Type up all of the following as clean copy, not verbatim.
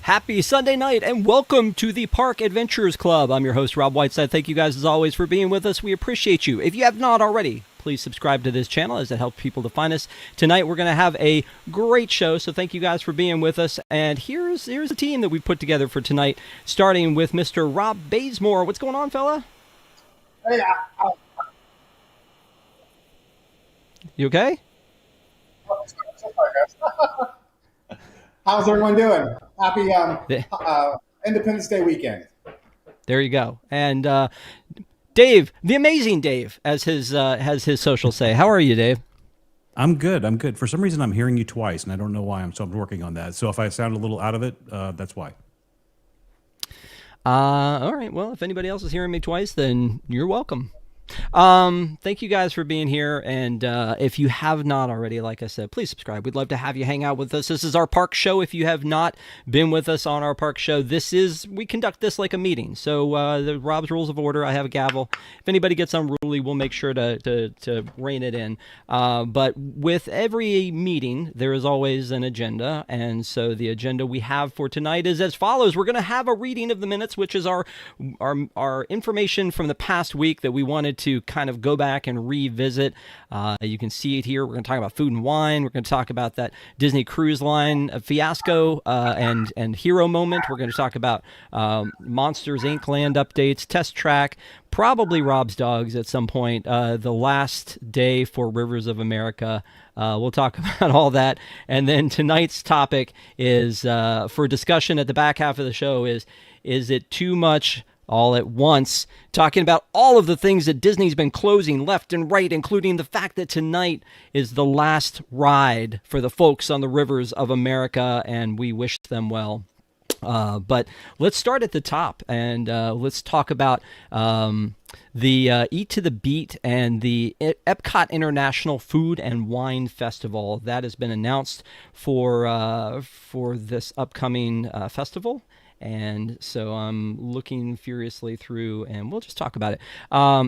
Happy Sunday night and welcome to the Park Adventures Club. I'm your host, Rob Whiteside. Thank you guys as always for being with us. We appreciate you. If you have not already, please subscribe to this channel as it helps people to find us. Tonight we're going to have a great show, so thank you guys for being with us. And here's a team that we put together for tonight, starting with Mr. Rob Bazemore. What's going on, fella? Hey, You okay? How's everyone doing? Happy Independence Day weekend. There you go. And Dave, the amazing Dave, as his socials say. How are you, Dave? I'm good. For some reason, I'm hearing you twice, and I don't know why. I'm working on that. So if I sound a little out of it, that's why. All right. Well, if anybody else is hearing me twice, then you're welcome. Thank you guys for being here, and if you have not already, like I said, please subscribe. We'd love to have you hang out with us. This is our park show. If you have not been with us on our park show, we conduct this like a meeting. So the Rob's Rules of Order, I have a gavel. If anybody gets unruly, we'll make sure to rein it in. But with every meeting, there is always an agenda, and so the agenda we have for tonight is as follows. We're going to have a reading of the minutes, which is our information from the past week that we wanted to kind of go back and revisit. You can see it here. We're going to talk about food and wine. We're going to talk about that Disney Cruise Line fiasco and hero moment. We're going to talk about Monsters Inc. land updates, test track, probably Rob's Dogs at some point, the last day for Rivers of America. We'll talk about all that. And then tonight's topic is for discussion at the back half of the show is it too much all at once, talking about all of the things that Disney's been closing left and right, including the fact that tonight is the last ride for the folks on the Rivers of America, and we wish them well. But let's start at the top, and let's talk about the Eat to the Beat and the EPCOT International Food and Wine Festival. That has been announced for this upcoming festival. And so I'm looking furiously through, and we'll just talk about it.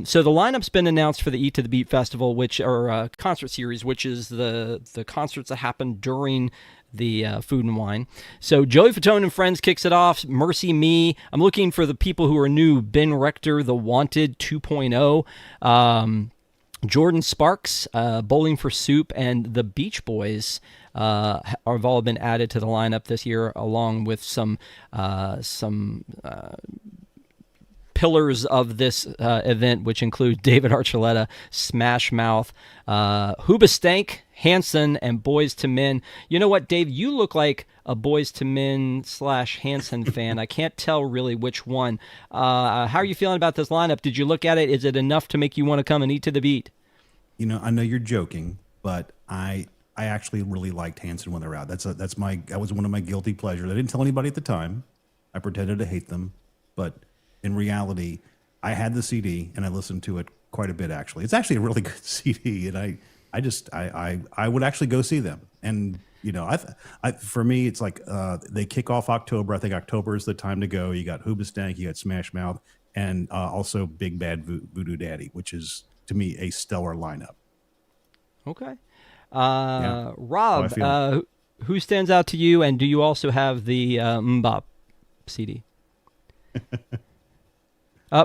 So the lineup's been announced for the Eat to the Beat Festival, which are concert series, which is the concerts that happen during the Food and Wine. So Joey Fatone and Friends kicks it off. Mercy Me. I'm looking for the people who are new. Ben Rector, The Wanted 2.0. Jordan Sparks, Bowling for Soup, and the Beach Boys have all been added to the lineup this year, along with some pillars of this event, which include David Archuleta, Smash Mouth, Hoobastank, Hanson, and Boys to Men. You know what, Dave? You look like a Boys to Men / Hanson fan. I can't tell really which one. How are you feeling about this lineup? Did you look at it? Is it enough to make you want to come and eat to the beat? You know, I know you're joking, but I actually really liked Hanson when they were out. That was one of my guilty pleasures. I didn't tell anybody at the time. I pretended to hate them, but in reality, I had the CD and I listened to it quite a bit. Actually, it's actually a really good CD, and I would actually go see them. And you know, for me, it's like they kick off October. I think October is the time to go. You got Hoobastank, you got Smash Mouth, and also Big Bad Voodoo Daddy, which is to me a stellar lineup. Okay. Yeah. Rob, who stands out to you, and do you also have the Mbop CD?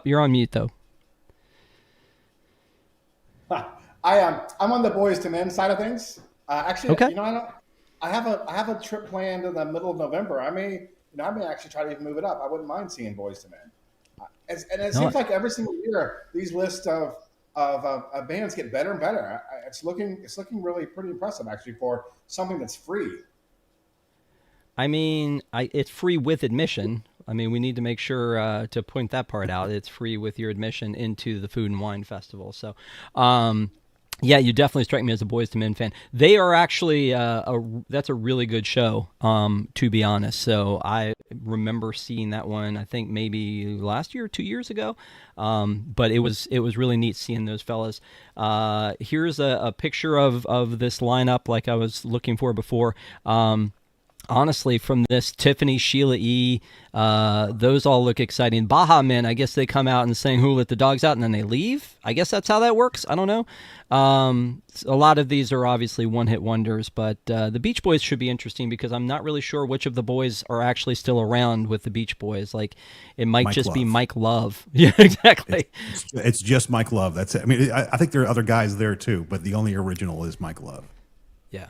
You're on mute though. I'm on the Boys to Men side of things. Actually, okay. You know, I have a trip planned in the middle of November. I may actually try to even move it up. I wouldn't mind seeing Boys to Men. It seems like every single year these lists of bands get better and better. It's looking really pretty impressive actually for something that's free. I mean, it's free with admission. I mean, we need to make sure to point that part out. It's free with your admission into the Food and Wine Festival. So, Yeah, you definitely strike me as a Boys to Men fan. They are actually that's a really good show, to be honest. So I remember seeing that one. I think maybe last year, 2 years ago. But it was really neat seeing those fellas. Here's a picture of this lineup, like I was looking for before. Honestly, from this, Tiffany, Sheila E., those all look exciting. Baja Men, I guess they come out and saying, "Who let the dogs out?" and then they leave. I guess that's how that works. I don't know. A lot of these are obviously one-hit wonders, but the Beach Boys should be interesting because I'm not really sure which of the boys are actually still around with the Beach Boys. Like, it might Mike just be Love. Mike Love. Yeah, exactly. It's just Mike Love. That's it. I mean, I think there are other guys there too, but the only original is Mike Love. Yeah.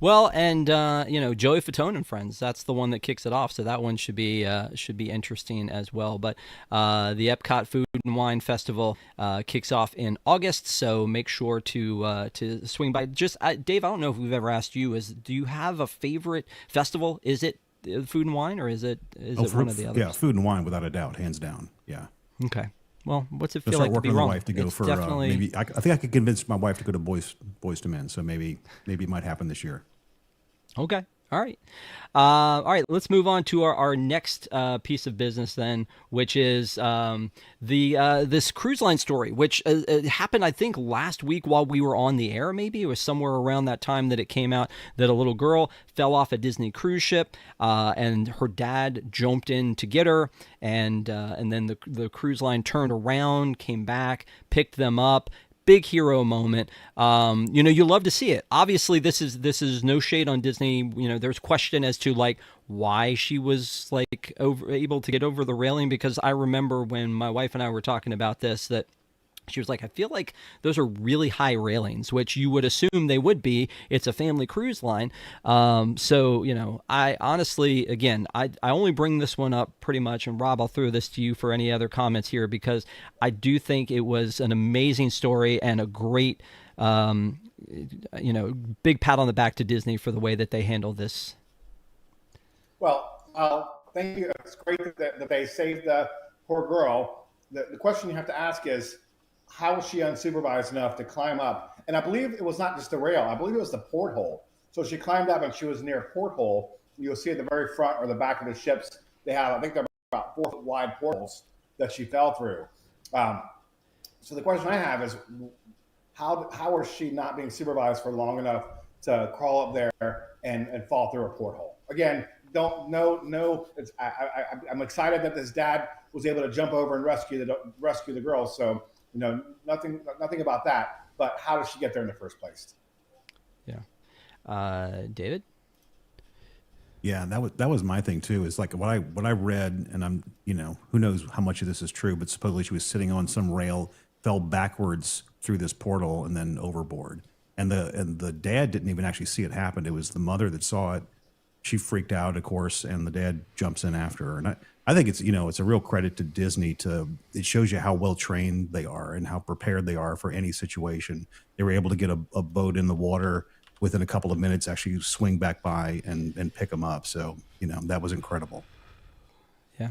Well, and Joey Fatone and Friends. That's the one that kicks it off. So that one should be interesting as well. But the EPCOT Food and Wine Festival kicks off in August. So make sure to swing by. Just Dave, I don't know if we've ever asked you. Do you have a favorite festival? Is it Food and Wine, or is it one of the others? Yeah, Food and Wine without a doubt, hands down. Yeah. Okay. Well, what's it I'll feel start like to be working on the wrong? wife to go It's for definitely... maybe. I think I could convince my wife to go to Boys to Men. So maybe it might happen this year. Okay. All right. All right. Let's move on to our next piece of business then, which is this cruise line story, which happened, I think, last week while we were on the air. Maybe it was somewhere around that time that it came out that a little girl fell off a Disney cruise ship, and her dad jumped in to get her, and then the cruise line turned around, came back, picked them up. Big hero moment. You love to see it. Obviously, this is no shade on Disney. There's question as to like why she was like able to get over the railing, because I remember when my wife and I were talking about this that she was like, I feel like those are really high railings, which you would assume they would be. It's a family cruise line. So, I honestly, again, I only bring this one up pretty much. And Rob, I'll throw this to you for any other comments here, because I do think it was an amazing story and a great, big pat on the back to Disney for the way that they handled this. Well, thank you. It's great that they saved the poor girl. The question you have to ask is, how was she unsupervised enough to climb up? And I believe it was not just the rail. I believe it was the porthole. So she climbed up and she was near a porthole. You'll see at the very front or the back of the ships, they have, I think they're about 4 foot wide portholes that she fell through. So the question I have is, how was she not being supervised for long enough to crawl up there and fall through a porthole? Again, don't know. I'm excited that this dad was able to jump over and rescue the girl. So, nothing about that. But how did she get there in the first place? Yeah, David. Yeah, that was my thing too. Is like what I read, and I'm who knows how much of this is true, but supposedly she was sitting on some rail, fell backwards through this portal, and then overboard. And the dad didn't even actually see it happen. It was the mother that saw it. She freaked out, of course, and the dad jumps in after her. And I think it's it's a real credit to Disney. It shows you how well trained they are and how prepared they are for any situation. They were able to get a boat in the water within a couple of minutes, actually swing back by and pick them up. So that was incredible. Yeah.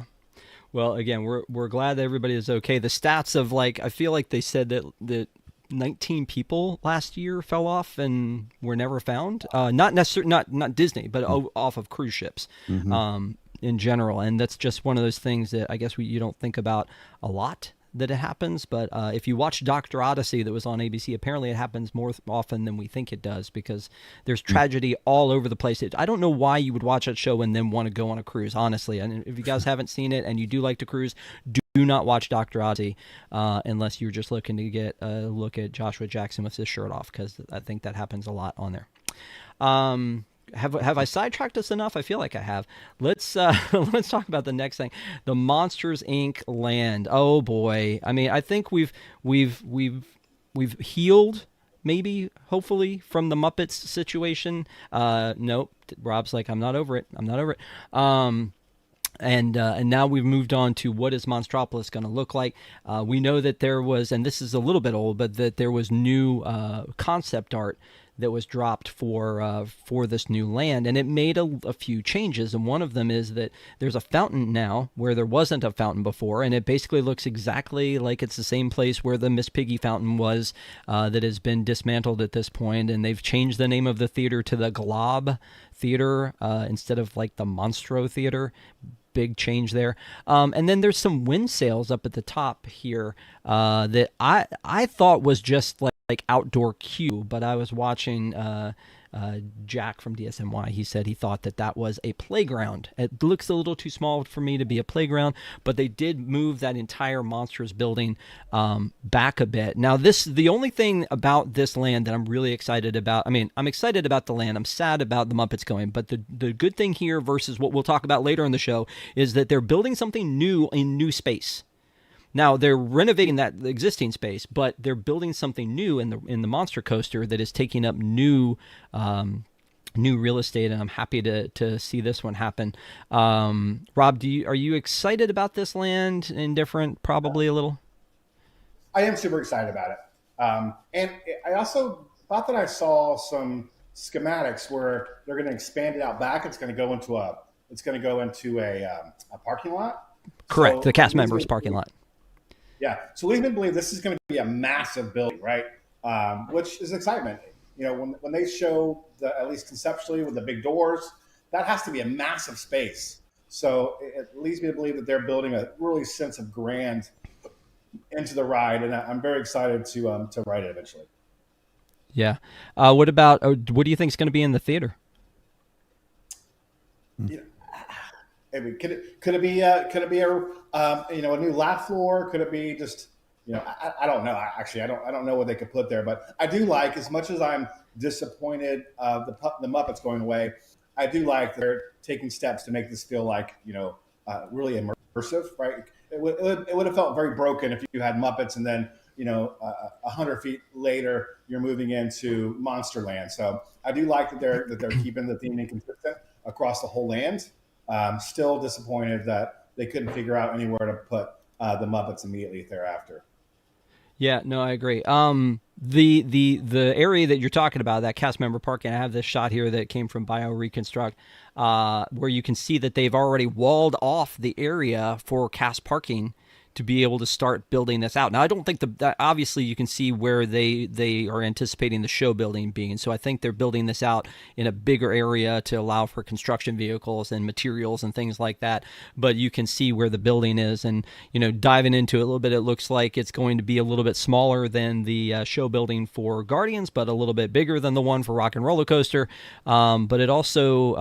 Well, again, we're glad that everybody is okay. The stats of I feel like they said that 19 people last year fell off and were never found. Not necessarily not Disney, but off of cruise ships. Mm-hmm. In general, and that's just one of those things that I guess you don't think about a lot that it happens. But if you watch Dr. Odyssey that was on ABC, apparently it happens more often than we think it does, because there's tragedy all over the place. I don't know why you would watch that show and then want to go on a cruise, honestly. And if you guys haven't seen it and you do like to cruise, do not watch Dr. Odyssey unless you're just looking to get a look at Joshua Jackson with his shirt off, because I think that happens a lot on there. Have I sidetracked us enough? I feel like I have. Let's talk about the next thing, the Monsters Inc. land. Oh boy, I mean, I think we've healed, maybe, hopefully, from the Muppets situation. Nope, Rob's like, I'm not over it. And now we've moved on to what is Monstropolis going to look like. We know that there was, and this is a little bit old, but that there was new concept art that was dropped for this new land, and it made a few changes. And one of them is that there's a fountain now where there wasn't a fountain before, and it basically looks exactly like it's the same place where the Miss Piggy fountain was, that has been dismantled at this point. And they've changed the name of the theater to the Glob Theater instead of like the Monstro Theater. Big change there. And then there's some wind sails up at the top here that I thought was just like outdoor queue, but I was watching Jack from DSMY. He said he thought that was a playground. It looks a little too small for me to be a playground, but they did move that entire Monsters building back a bit. Now, the only thing about this land that I'm really excited about, I mean, I'm excited about the land. I'm sad about the Muppets going, but the good thing here versus what we'll talk about later in the show is that they're building something new in new space. Now, they're renovating that existing space, but they're building something new in the Monster Coaster that is taking up new real estate, and I'm happy to see this one happen. Rob, are you excited about this land? Indifferent, probably a little? I am super excited about it. And I also thought that I saw some schematics where they're going to expand it out back. It's going to go into a parking lot. Correct, So the cast members parking lot. Yeah, so leads me to believe this is going to be a massive building, right? Which is excitement. You know, when they show at least conceptually with the big doors, that has to be a massive space. So it leads me to believe that they're building a really sense of grand into the ride, and I'm very excited to ride it eventually. Yeah. What do you think is going to be in the theater? Yeah. I mean, could it be a new laugh floor? Could it be just I don't know. Actually, I don't know what they could put there, but I do like, as much as I'm disappointed the Muppets going away, I do like that they're taking steps to make this feel like really immersive, right? It would have felt very broken if you had Muppets and then 100 feet later you're moving into Monsterland. So I do like that they're keeping the theming consistent across the whole land. Still disappointed that they couldn't figure out anywhere to put the Muppets immediately thereafter. Yeah, no, I agree. The area that you're talking about, that cast member parking, I have this shot here that came from Bio Reconstruct, where you can see that they've already walled off the area for cast parking to be able to start building this out. Now, I don't think that obviously you can see where they are anticipating the show building being. So I think they're building this out in a bigger area to allow for construction vehicles and materials and things like that. But you can see where the building is, and diving into it a little bit, it looks like it's going to be a little bit smaller than the show building for Guardians, but a little bit bigger than the one for Rock and Roller Coaster. But it also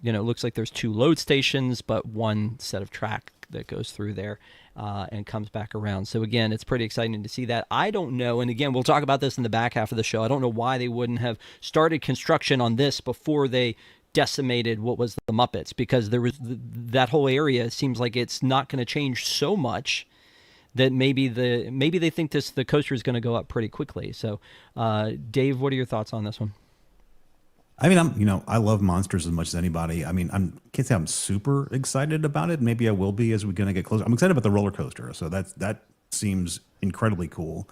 looks like there's 2 load stations, but one set of track that goes through there. And comes back around. So again, it's pretty exciting to see that. I don't know, and again, we'll talk about this in the back half of the show. I don't know why they wouldn't have started construction on this before they decimated what was the Muppets, because there was that whole area. It seems like it's not going to change so much that maybe they think the coaster is going to go up pretty quickly. So, Dave, what are your thoughts on this one? I mean, I love Monsters as much as anybody. I mean, can't say I'm super excited about it. Maybe I will be as we're going to get closer. I'm excited about the roller coaster. So that seems incredibly cool.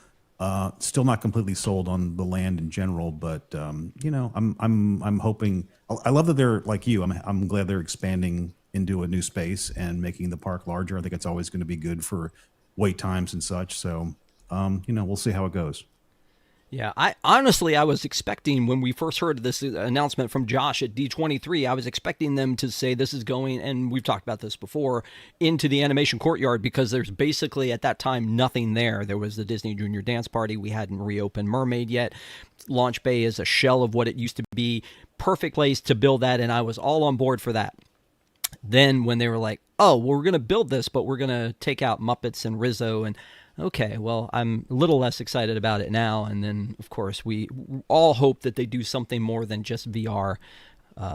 Still not completely sold on the land in general, but I'm hoping. I love that they're like you. I'm glad they're expanding into a new space and making the park larger. I think it's always going to be good for wait times and such. So, we'll see how it goes. Yeah, I was expecting, when we first heard this announcement from Josh at D23, I was expecting them to say this is going, and we've talked about this before, into the animation courtyard, because there's basically at that time nothing there. There was the Disney Junior Dance Party. We hadn't reopened Mermaid yet. Launch Bay is a shell of what it used to be. Perfect place to build that, and I was all on board for that. Then when they were like, oh, well, we're going to build this, but we're going to take out Muppets and Rizzo, and okay, well, I'm a little less excited about it now. And then, of course, we all hope that they do something more than just VR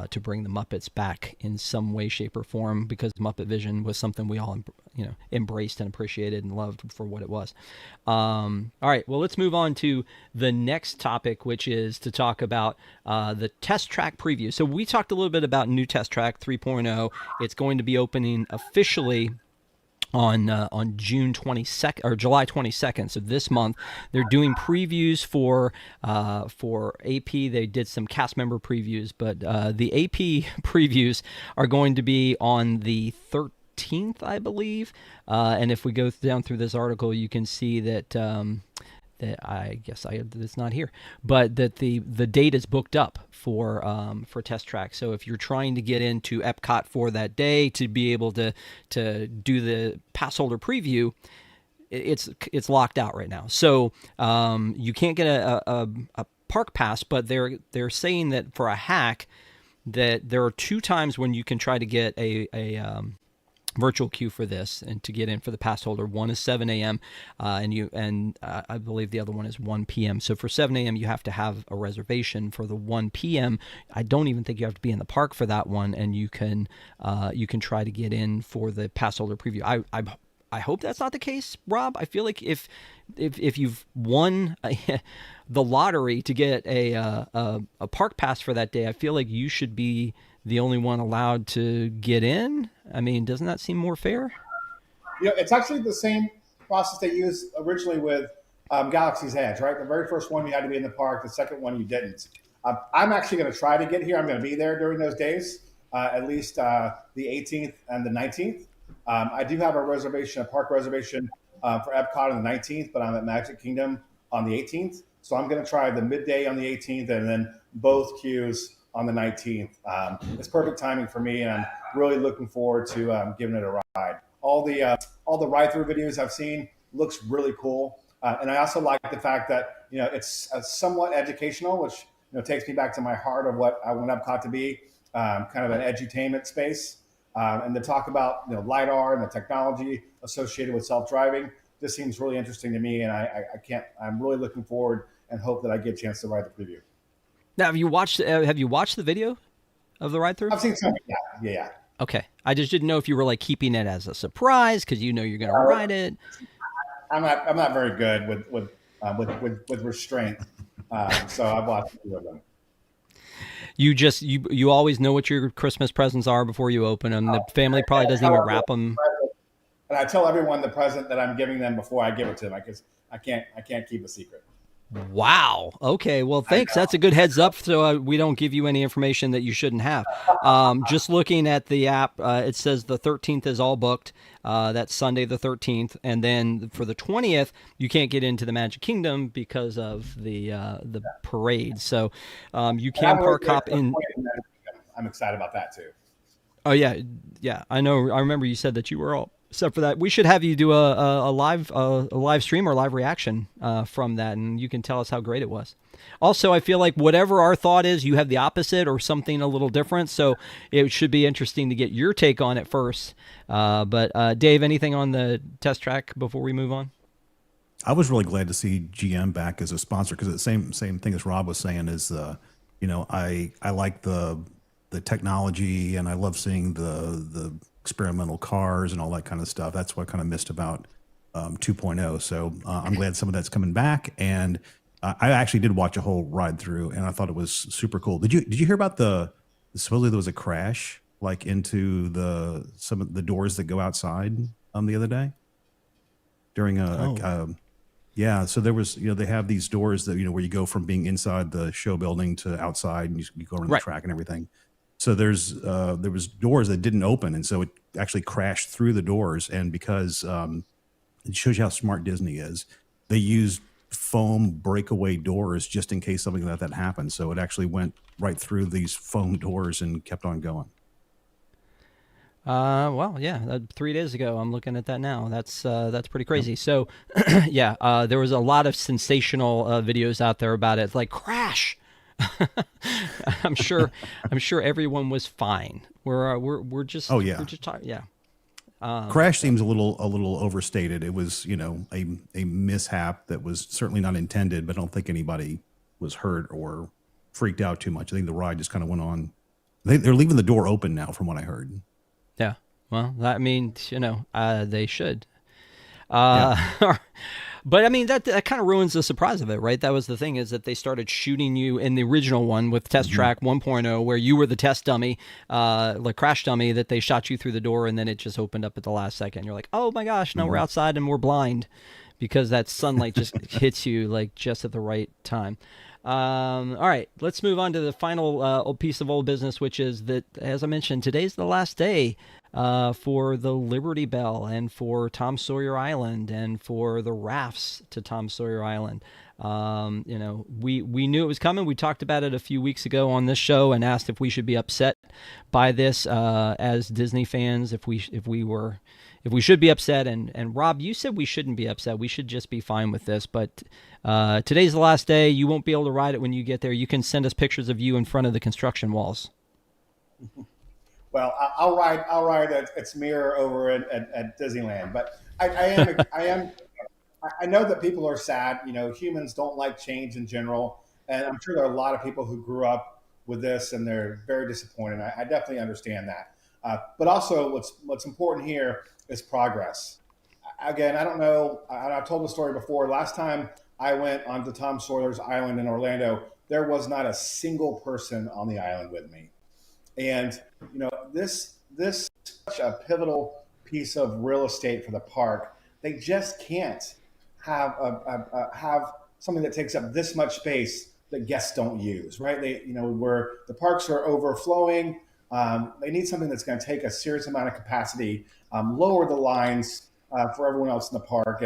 to bring the Muppets back in some way, shape, or form, because Muppet Vision was something we all embraced and appreciated and loved for what it was. All right, well, let's move on to the next topic, which is to talk about the test track preview. So we talked a little bit about new test track 3.0. It's going to be opening officially on June 22nd or July 22nd. So this month, they're doing previews for AP. They did some cast member previews, but the AP previews are going to be on the 13th, I believe. And if we go down through this article, you can see that. That I guess it's not here, but that the date is booked up for Test Track. So if you're trying to get into EPCOT for that day to be able to do the pass holder preview, it's locked out right now. So you can't get a park pass, but they're saying that for a hack that there are 2 times when you can try to get a virtual queue for this and to get in for the pass holder. One is 7 a.m. And I believe the other one is 1 p.m. So for 7 a.m. you have to have a reservation. For the 1 p.m. I don't even think you have to be in the park for that one, and you can try to get in for the pass holder preview. I hope that's not the case, Rob. I feel like if you've won the lottery to get a park pass for that day, I feel like you should be the only one allowed to get in. I mean, doesn't that seem more fair? It's actually the same process they used originally with Galaxy's Edge, right? The very first one you had to be in the park. The second one you didn't. I'm actually going to try to get here. I'm going to be there during those days, at least the 18th and the 19th. I do have a park reservation for EPCOT on the 19th, but I'm at Magic Kingdom on the 18th. So I'm going to try the midday on the 18th and then both queues on the 19th. It's perfect timing for me, and I'm really looking forward to giving it a ride. All the ride-through videos I've seen looks really cool, and I also like the fact that it's somewhat educational, which takes me back to my heart of what I want EPCOT to be, kind of an edutainment space, and to talk about LiDAR and the technology associated with self-driving. This seems really interesting to me, and I'm really looking forward and hope that I get a chance to ride the preview. Now, have you watched the video of the ride through? I've seen some. Yeah. Okay, I just didn't know if you were like keeping it as a surprise because you're going to ride it. I'm not very good with restraint, so I've watched a few of them. You always know what your Christmas presents are before you open them. The family probably doesn't even wrap them. And I tell everyone the present that I'm giving them before I give it to them because I can't keep a secret. Wow. Okay. Well, thanks. That's a good heads up so we don't give you any information that you shouldn't have. Just looking at the app, it says the 13th is all booked. That's Sunday the 13th. And then for the 20th, you can't get into the Magic Kingdom because of the parade. So you can park hop in. I'm excited about that too. Oh, yeah. Yeah. I know. I remember you said that you were all except for that. We should have you do a live stream or live reaction from that, and you can tell us how great it was. Also, I feel like whatever our thought is, you have the opposite or something a little different, so it should be interesting to get your take on it first. But Dave, anything on the Test Track before we move on? I was really glad to see GM back as a sponsor because the same thing as Rob was saying is, I like the technology and I love seeing the experimental cars and all that kind of stuff. That's what I kind of missed about 2.0. So I'm glad some of that's coming back. And I actually did watch a whole ride through, and I thought it was super cool. Did you hear about supposedly there was a crash like into some of the doors that go outside the other day during yeah. So there was they have these doors that where you go from being inside the show building to outside, and you go around the track and everything. So there was doors that didn't open, and so it actually crashed through the doors. And because it shows you how smart Disney is, they used foam breakaway doors just in case something like that happened. So it actually went right through these foam doors and kept on going. Well, yeah, 3 days ago. I'm looking at that now. That's pretty crazy. So, yeah, there was a lot of sensational videos out there about it. It's like crash. I'm sure everyone was fine. We're just we're just tired. Yeah. Crash seems a little overstated. It was a mishap that was certainly not intended, but I don't think anybody was hurt or freaked out too much. I think the ride just kind of went on. They're leaving the door open now, from what I heard. Yeah. Well, that means they should. But I mean, that kind of ruins the surprise of it, right? That was the thing, is that they started shooting you in the original one with Test Track 1.0, where you were the test dummy, like crash dummy, that they shot you through the door, and then it just opened up at the last second. You're like, oh my gosh, now we're outside and we're blind because that sunlight just hits you like just at the right time. All right, let's move on to the final piece of old business, which is that, as I mentioned, today's the last day for the Liberty Bell and for Tom Sawyer Island and for the rafts to Tom Sawyer Island. We knew it was coming. We talked about it a few weeks ago on this show and asked if we should be upset by this as Disney fans, if we should be upset. And Rob, you said we shouldn't be upset. We should just be fine with this. But today's the last day. You won't be able to ride it when you get there. You can send us pictures of you in front of the construction walls. Well, I'll ride its mirror over at Disneyland. But I know that people are sad. Humans don't like change in general, and I'm sure there are a lot of people who grew up with this and they're very disappointed. I definitely understand that. But also, what's important here is progress. Again, I don't know. I've told the story before. Last time I went onto Tom Sawyer's Island in Orlando, there was not a single person on the island with me. And this is such a pivotal piece of real estate for the park. They just can't have have something that takes up this much space that guests don't use, right? Where the parks are overflowing. They need something that's going to take a serious amount of capacity, lower the lines for everyone else in the park,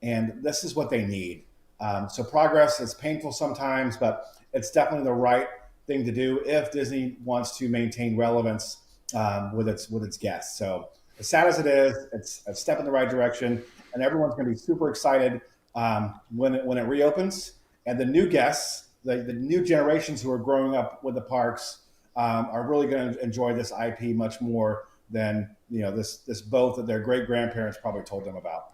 and this is what they need. So progress is painful sometimes, but it's definitely the right thing to do if Disney wants to maintain relevance with its guests. So as sad as it is, it's a step in the right direction, and everyone's going to be super excited when it reopens. And the new guests, the new generations who are growing up with the parks, are really going to enjoy this IP much more than this boat that their great grandparents probably told them about.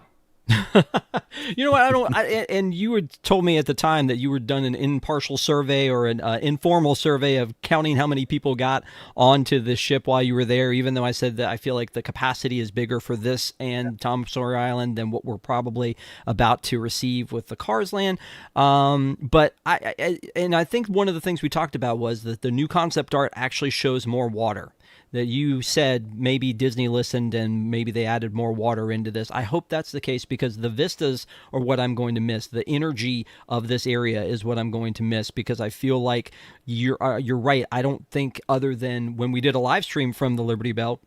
You know what? And you had told me at the time that you were done an impartial survey or an informal survey of counting how many people got onto the ship while you were there, even though I said that I feel like the capacity is bigger for this and Tom Sawyer Island than what we're probably about to receive with the Cars Land. But I think one of the things we talked about was that the new concept art actually shows more water. That you said maybe Disney listened and maybe they added more water into this. I hope that's the case, because the vistas are what I'm going to miss. The energy of this area is what I'm going to miss, because I feel like you're right. I don't think, other than when we did a live stream from the Liberty Bell,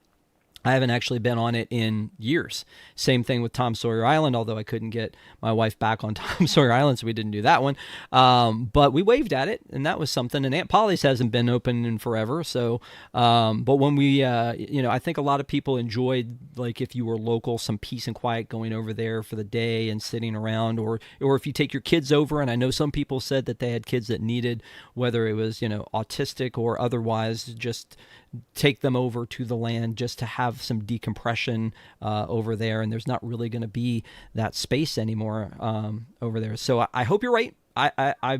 I haven't actually been on it in years. Same thing with Tom Sawyer Island, although I couldn't get my wife back on Tom Sawyer Island, so we didn't do that one. But we waved at it, and that was something. And Aunt Polly's hasn't been open in forever. So, but when we, I think a lot of people enjoyed, like, if you were local, some peace and quiet going over there for the day and sitting around, or if you take your kids over. And I know some people said that they had kids that needed, whether it was, autistic or otherwise, just take them over to the land just to have some decompression over there, and there's not really going to be that space anymore over there. So I hope you're right. I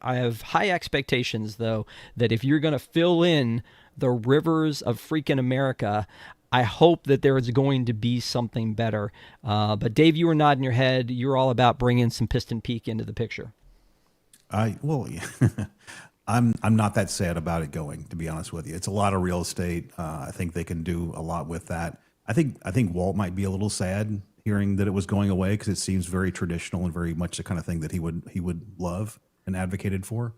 have high expectations, though, that if you're going to fill in the rivers of freaking America, I hope that there is going to be something better. But Dave, you were nodding your head. You're all about bringing some Piston Peak into the picture. I'm not that sad about it going, to be honest with you. It's a lot of real estate. I think they can do a lot with that. I think Walt might be a little sad hearing that it was going away, because it seems very traditional and very much the kind of thing that he would love and advocated for.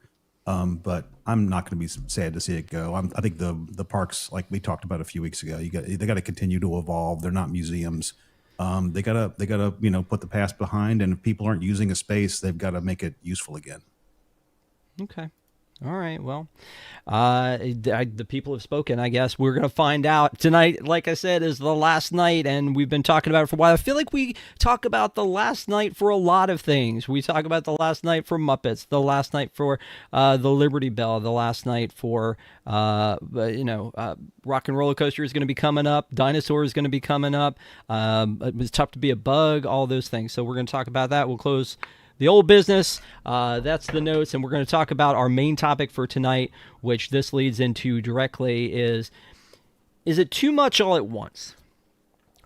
But I'm not going to be sad to see it go. I think the parks, like we talked about a few weeks ago, they got to continue to evolve. They're not museums. They gotta put the past behind, and if people aren't using a space, they've got to make it useful again. Okay. All right. Well, the people have spoken, I guess. We're going to find out tonight. Like I said, is the last night, and we've been talking about it for a while. I feel like we talk about the last night for a lot of things. We talk about the last night for Muppets, the last night for the Liberty Bell, the last night for, Rock and Roller Coaster is going to be coming up. Dinosaur is going to be coming up. It was tough to be a bug, all those things. So we're going to talk about that. We'll close the old business. That's the notes, and we're going to talk about our main topic for tonight, which this leads into directly, is it too much all at once?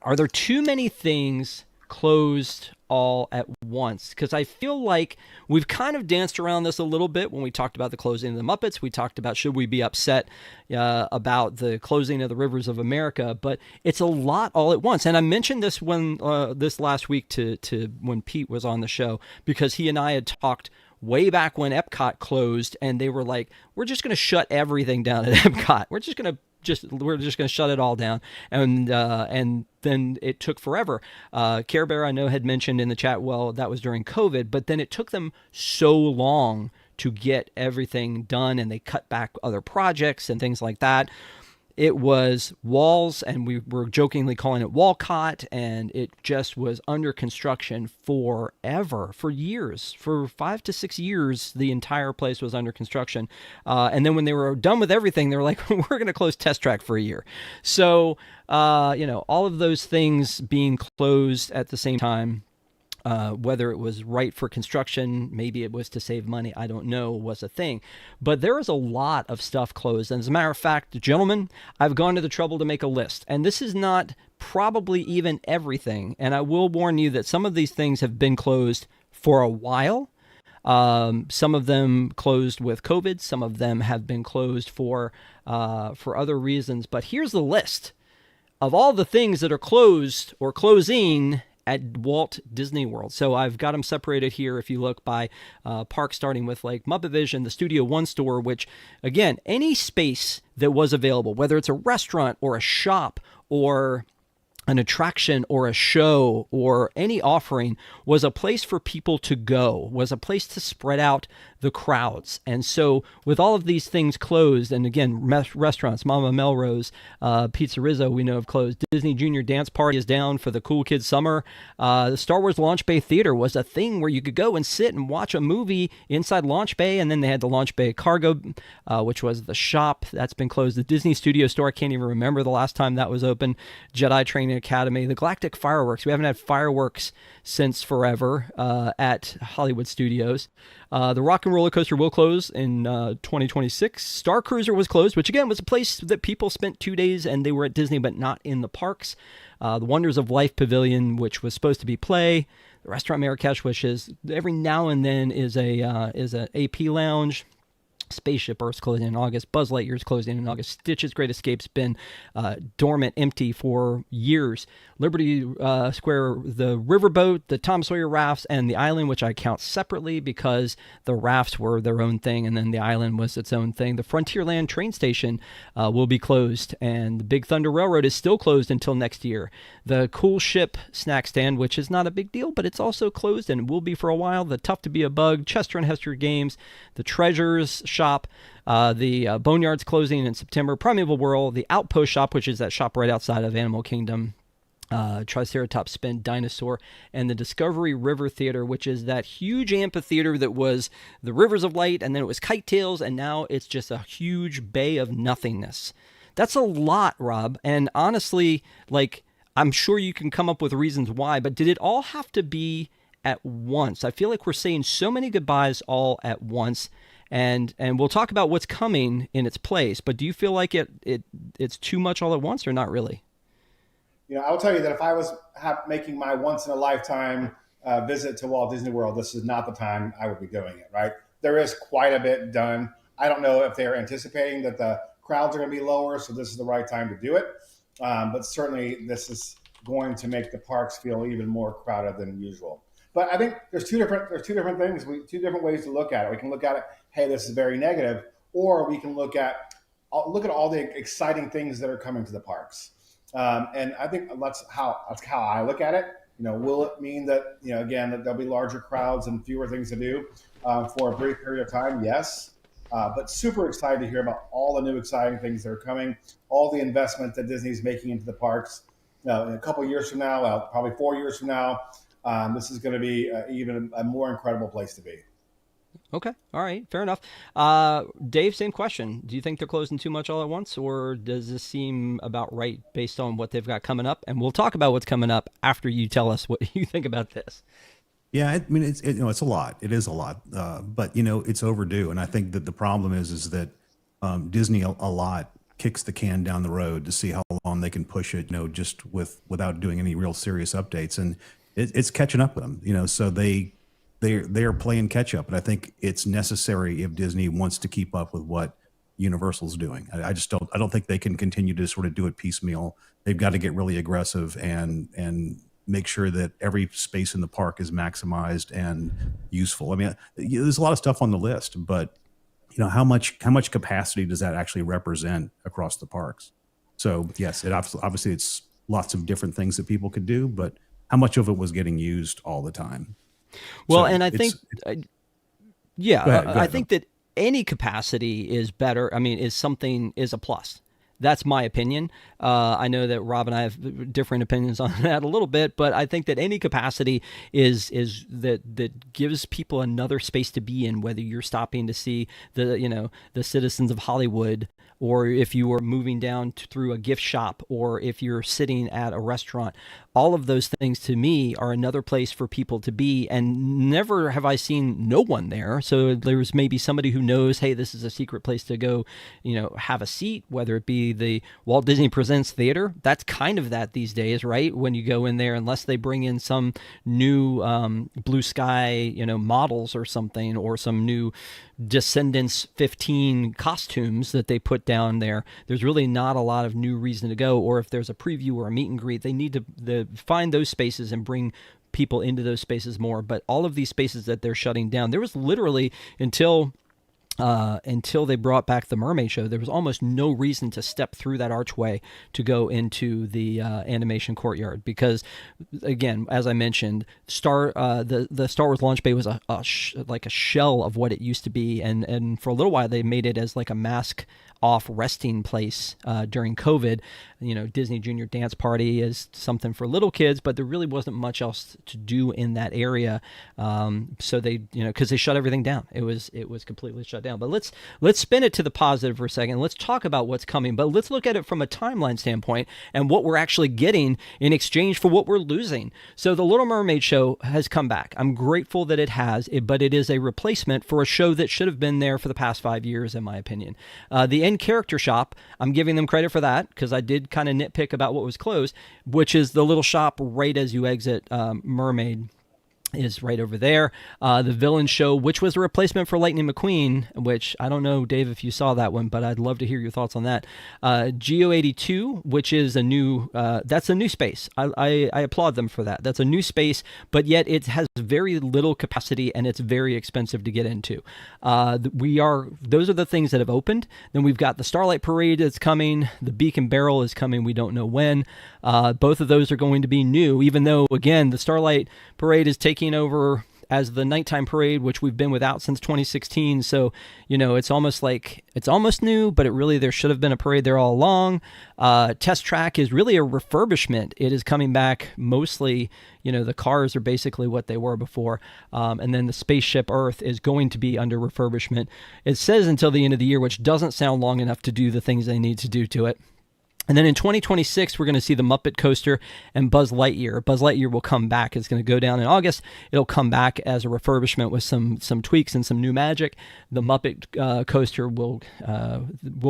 Are there too many things closed all at once? Because I feel like we've kind of danced around this a little bit when we talked about the closing of the Muppets. We talked about should we be upset about the closing of the Rivers of America, but it's a lot all at once. And I mentioned this when this last week to when Pete was on the show, because he and I had talked way back when EPCOT closed, and they were like, we're just going to shut everything down at EPCOT. We're just going to shut it all down, and then it took forever. Care Bear, I know, had mentioned in the chat, well, that was during COVID, but then it took them so long to get everything done, and they cut back other projects and things like that. It was walls, and we were jokingly calling it Walcott, and it just was under construction forever, for years, for 5 to 6 years. The entire place was under construction, and then when they were done with everything, they were like, "We're going to close Test Track for a year." So, all of those things being closed at the same time. Whether it was right for construction, maybe it was to save money, I don't know, was a thing. But there is a lot of stuff closed. And as a matter of fact, gentlemen, I've gone to the trouble to make a list. And this is not probably even everything. And I will warn you that some of these things have been closed for a while. Some of them closed with COVID. Some of them have been closed for other reasons. But here's the list of all the things that are closed or closing at Walt Disney World. So I've got them separated here. If you look by park, starting with like Muppet Vision, the Studio One store, which again, any space that was available, whether it's a restaurant or a shop or an attraction or a show or any offering, was a place for people to go, was a place to spread out the crowds. And so with all of these things closed, and again, restaurants, Mama Melrose, Pizza Rizzo, we know have closed. Disney Junior Dance Party is down for the Cool Kids Summer. The Star Wars Launch Bay Theater was a thing where you could go and sit and watch a movie inside Launch Bay, and then they had the Launch Bay Cargo, which was the shop. That's been closed. The Disney Studio Store, I can't even remember the last time that was open. Jedi Training Academy, the Galactic Fireworks. We haven't had fireworks since forever at Hollywood Studios. The Rock and Roller Coaster will close in 2026. Star Cruiser was closed, which again was a place that people spent 2 days and they were at Disney but not in the parks. The Wonders of Life Pavilion, which was supposed to be play. The Restaurant Marrakesh, which is every now and then is a AP lounge. Spaceship Earth's closing in August. Buzz Lightyear's closing in August. Stitch's Great Escape's been dormant, empty for years. Liberty Square, the riverboat, the Tom Sawyer rafts, and the island, which I count separately because the rafts were their own thing and then the island was its own thing. The Frontierland train station will be closed, and the Big Thunder Railroad is still closed until next year. The Cool Ship snack stand, which is not a big deal, but it's also closed and will be for a while. The Tough to Be a Bug, Chester and Hester Games, the Treasures shop, the Boneyard's closing in September, Primeval World, the Outpost shop, which is that shop right outside of Animal Kingdom, Triceratops Spin Dinosaur, and the Discovery River Theater, which is that huge amphitheater that was the Rivers of Light, and then it was Kite Tales, and now it's just a huge bay of nothingness. That's a lot, Rob, and honestly, like, I'm sure you can come up with reasons why, but did it all have to be at once? I feel like we're saying so many goodbyes all at once. And we'll talk about what's coming in its place. But do you feel like it's too much all at once, or not really? I will tell you that if I was making my once in a lifetime visit to Walt Disney World, this is not the time I would be doing it. Right? There is quite a bit done. I don't know if they're anticipating that the crowds are going to be lower, so this is the right time to do it. But certainly, this is going to make the parks feel even more crowded than usual. But I think there's two different things, two different ways to look at it. We can look at it, hey, this is very negative, or we can look at all the exciting things that are coming to the parks. And I think that's how I look at it. Will it mean that again that there'll be larger crowds and fewer things to do for a brief period of time? Yes, but super excited to hear about all the new exciting things that are coming, all the investment that Disney's making into the parks. In a couple of years from now, probably 4 years from now. This is going to be even a more incredible place to be. Okay. All right. Fair enough. Dave, same question. Do you think they're closing too much all at once, or does this seem about right based on what they've got coming up? And we'll talk about what's coming up after you tell us what you think about this. Yeah, I mean, it's a lot. It is a lot, but it's overdue. And I think that the problem is that Disney a lot kicks the can down the road to see how long they can push it, just without doing any real serious updates. And it's catching up with them, so they're playing catch up. And I think it's necessary if Disney wants to keep up with what Universal's doing. I don't think they can continue to sort of do it piecemeal. They've got to get really aggressive and make sure that every space in the park is maximized and useful. I mean, there's a lot of stuff on the list, but how much capacity does that actually represent across the parks? So yes, obviously it's lots of different things that people could do, but how much of it was getting used all the time? Well, So and I think, yeah, go ahead, I think that any capacity is better. I mean, is a plus. That's my opinion. I know that Rob and I have different opinions on that a little bit, but I think that any capacity is that gives people another space to be in, whether you're stopping to see the citizens of Hollywood, or if you are moving down through a gift shop, or if you're sitting at a restaurant. All of those things to me are another place for people to be, and never have I seen no one there. So there's maybe somebody who knows, hey, this is a secret place to go, have a seat, whether it be the Walt Disney Presents Theater. That's kind of that these days, right? When you go in there, unless they bring in some new blue sky, models or something, or some new Descendants 15 costumes that they put down there, there's really not a lot of new reason to go. Or if there's a preview or a meet and greet, they need to find those spaces and bring people into those spaces more. But all of these spaces that they're shutting down, there was literally until they brought back the Mermaid Show, there was almost no reason to step through that archway to go into the animation courtyard, because, again, as I mentioned, the Star Wars launch bay was like a shell of what it used to be, and for a little while they made it as like a mask off resting place during COVID. Disney Junior Dance Party is something for little kids, but there really wasn't much else to do in that area. So they, because they shut everything down. It was completely shut down. But let's spin it to the positive for a second. Let's talk about what's coming, but let's look at it from a timeline standpoint and what we're actually getting in exchange for what we're losing. So the Little Mermaid show has come back. I'm grateful that it has, but it is a replacement for a show that should have been there for the past 5 years, in my opinion. The end character shop, I'm giving them credit for that, because I did kind of nitpick about what was closed, which is the little shop right as you exit Mermaid, is right over there. The Villain Show, which was a replacement for Lightning McQueen, which I don't know, Dave, if you saw that one, but I'd love to hear your thoughts on that. Geo82, which is that's a new space. I applaud them for that. That's a new space, but yet it has very little capacity and it's very expensive to get into. Those are the things that have opened. Then we've got the Starlight Parade that's coming. The Beacon Barrel is coming. We don't know when. Both of those are going to be new, even though, again, the Starlight Parade is taking over as the nighttime parade, which we've been without since 2016. So, it's almost like it's almost new, but there should have been a parade there all along. Test Track is really a refurbishment. It is coming back mostly, the cars are basically what they were before. And then the Spaceship Earth is going to be under refurbishment. It says until the end of the year, which doesn't sound long enough to do the things they need to do to it. And then in 2026, we're going to see the Muppet Coaster and Buzz Lightyear. Buzz Lightyear will come back. It's going to go down in August. It'll come back as a refurbishment with some tweaks and some new magic. The Muppet Coaster will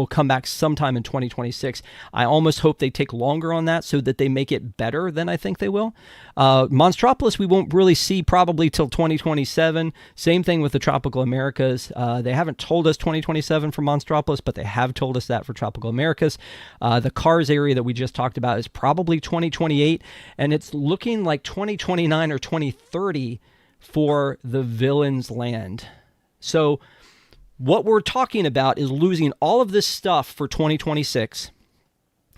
come back sometime in 2026. I almost hope they take longer on that so that they make it better than I think they will. Monstropolis we won't really see probably till 2027. Same thing with the Tropical Americas. They haven't told us 2027 for Monstropolis, but they have told us that for Tropical Americas. The Cars area that we just talked about is probably 2028, and it's looking like 2029 or 2030 for the Villains Land. So what we're talking about is losing all of this stuff for 2026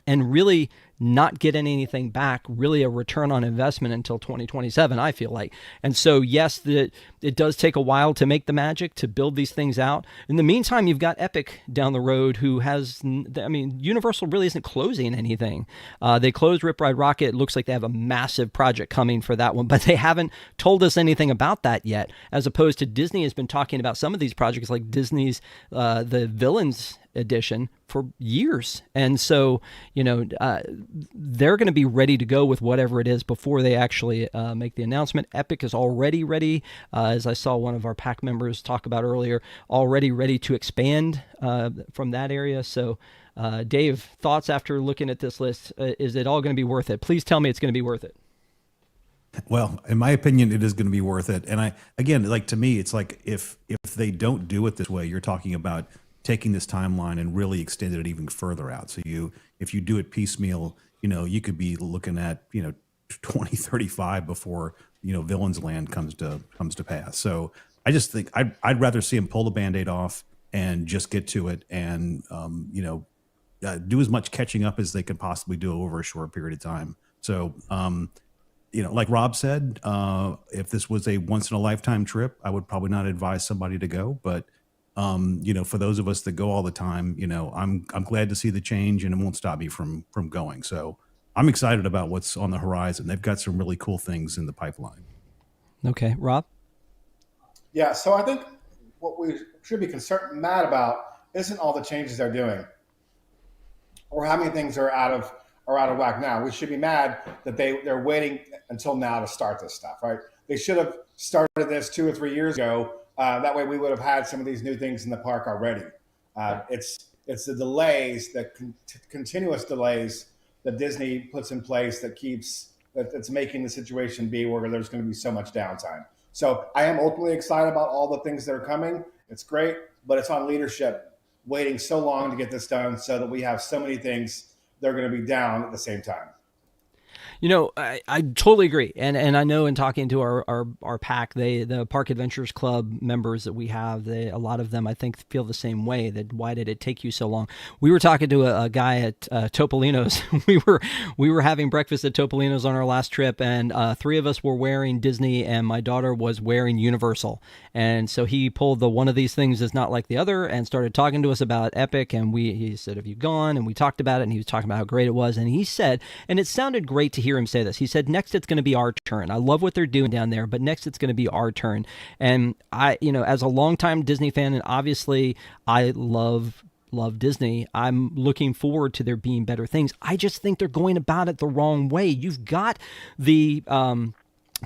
and really not getting anything back, really a return on investment until 2027, I feel like. And so, yes, it does take a while to make the magic, to build these things out. In the meantime, you've got Epic down the road who Universal really isn't closing anything. They closed Rip Ride Rocket. It looks like they have a massive project coming for that one, but they haven't told us anything about that yet, as opposed to Disney has been talking about some of these projects, like Disney's the Villains edition, for years. And so, they're going to be ready to go with whatever it is before they actually make the announcement. Epic is already ready, as I saw one of our PAC members talk about earlier, already ready to expand from that area. So, Dave, thoughts after looking at this list? Is it all going to be worth it? Please tell me it's going to be worth it. Well, in my opinion, it is going to be worth it. And again, like to me, it's like if they don't do it this way, you're talking about taking this timeline and really extending it even further out. So if you do it piecemeal, you could be looking at 2035 before Villains Land comes to pass. So I just think I'd rather see them pull the Band-Aid off and just get to it, and do as much catching up as they can possibly do over a short period of time. So like Rob said, if this was a once in a lifetime trip, I would probably not advise somebody to go. But for those of us that go all the time, I'm glad to see the change, and it won't stop me from going. So I'm excited about what's on the horizon. They've got some really cool things in the pipeline. Okay, Rob. Yeah, so I think what we should be mad about isn't all the changes they're doing, or how many things are out of whack now. We should be mad that they're waiting until now to start this stuff, right? They should have started this 2 or 3 years ago. That way we would have had some of these new things in the park already. It's the delays, the continuous delays that Disney puts in place that's making the situation be where there's going to be so much downtime. So I am ultimately excited about all the things that are coming. It's great, but it's on leadership waiting so long to get this done so that we have so many things that are going to be down at the same time. I totally agree. And I know in talking to our pack, the Park Adventures Club members that we have, a lot of them, I think, feel the same way, that why did it take you so long? We were talking to a guy at Topolino's. we were having breakfast at Topolino's on our last trip, and 3 of us were wearing Disney, and my daughter was wearing Universal. And so he pulled the one of these things is not like the other and started talking to us about Epic. And he said, have you gone? And we talked about it, and he was talking about how great it was. And he said, and it sounded great to hear him say this. He said, next it's going to be our turn. I love what they're doing down there, but next it's going to be our turn. And I, as a longtime Disney fan, and obviously I love Disney, I'm looking forward to there being better things. I just think they're going about it the wrong way. You've got the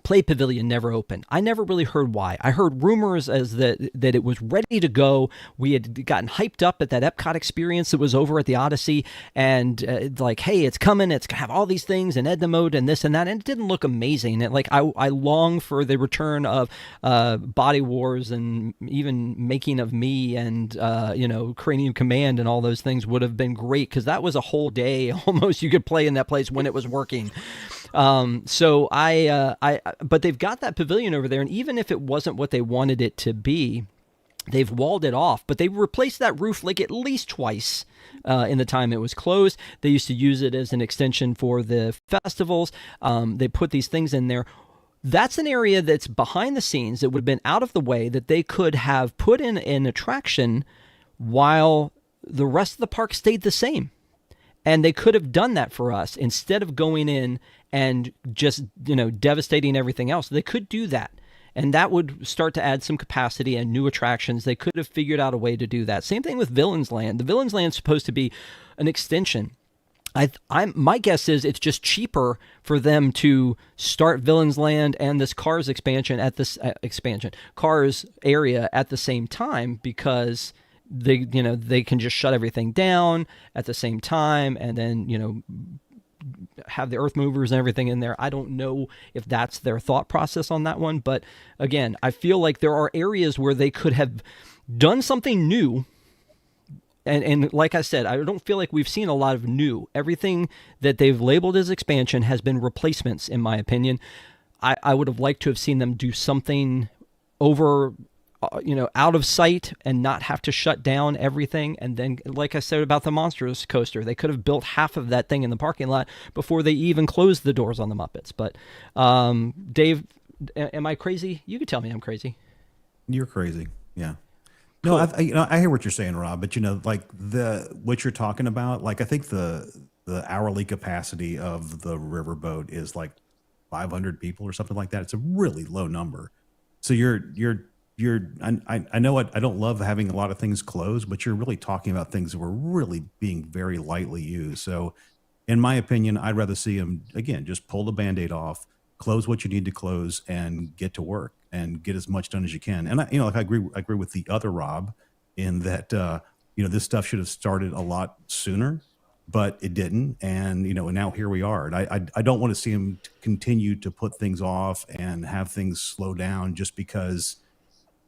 Play Pavilion never opened. I never really heard why. I heard rumors as that it was ready to go. We had gotten hyped up at that EPCOT experience that was over at the Odyssey, and like, hey, it's coming. It's gonna have all these things and Edna mode and this and that, and it didn't look amazing. I long for the return of Body Wars, and even Making of Me, and Cranium Command, and all those things would have been great, because that was a whole day almost you could play in that place when it was working. So but they've got that pavilion over there, and even if it wasn't what they wanted it to be, they've walled it off. But they replaced that roof like at least twice in the time it was closed. They used to use it as an extension for the festivals. They put these things in there. That's an area that's behind the scenes that would have been out of the way, that they could have put in an attraction while the rest of the park stayed the same. And they could have done that for us instead of going in and just, devastating everything else. They could do that. And that would start to add some capacity and new attractions. They could have figured out a way to do that. Same thing with Villains Land. The Villains Land is supposed to be an extension. My guess is it's just cheaper for them to start Villains Land and this Cars expansion at this Cars area at the same time, because they can just shut everything down at the same time, and then have the earth movers and everything in there. I don't know if that's their thought process on that one, but again, I feel like there are areas where they could have done something new. And like I said, I don't feel like we've seen a lot of new. Everything that they've labeled as expansion has been replacements, in my opinion. I would have liked to have seen them do something over out of sight and not have to shut down everything. And then, like I said about the Monsters coaster, they could have built half of that thing in the parking lot before they even closed the doors on the Muppets. But Dave, am I crazy? You could tell me I'm crazy. You're crazy. Yeah. No, cool. I hear what you're saying, Rob, but what you're talking about, like, I think the hourly capacity of the riverboat is like 500 people or something like that. It's a really low number. So I know I don't love having a lot of things closed, but you're really talking about things that were really being very lightly used. So in my opinion, I'd rather see them, again, just pull the Band-Aid off, close what you need to close, and get to work and get as much done as you can. And I agree with the other Rob in that, this stuff should have started a lot sooner. but it didn't. And, now here we are. And I don't want to see them continue to put things off and have things slow down just because,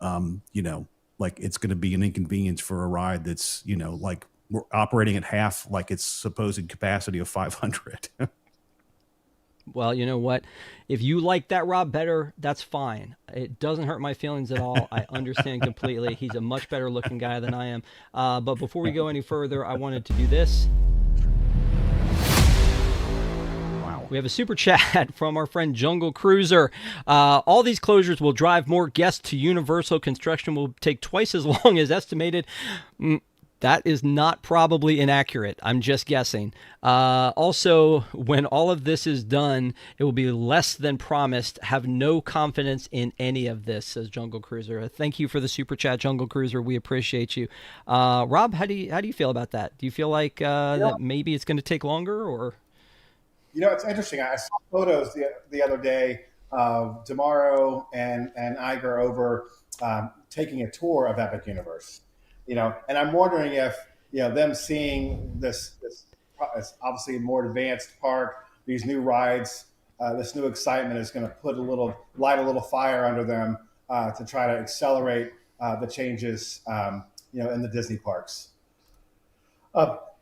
like it's going to be an inconvenience for a ride that's, like we're operating at half, like its supposed capacity of 500. Well, you know what? If you like that Rob better, that's fine. It doesn't hurt my feelings at all. I understand completely. He's a much better looking guy than I am. But before we go any further, I wanted to do this. Wow. We have a super chat from our friend Jungle Cruiser. All these closures will drive more guests to Universal. Construction will take twice as long as estimated. That is not probably inaccurate. I'm just guessing. Also, when all of this is done, it will be less than promised. Have no confidence in any of this, says Jungle Cruiser. Thank you for the super chat, Jungle Cruiser. We appreciate you. Rob, how do you feel about that? Do you feel like that maybe it's going to take longer, or? It's interesting. I saw photos the other day of Damaro and Iger over taking a tour of Epic Universe. And I'm wondering if, them seeing this obviously a more advanced park, these new rides, this new excitement is going to light a little fire under them to try to accelerate the changes, in the Disney parks.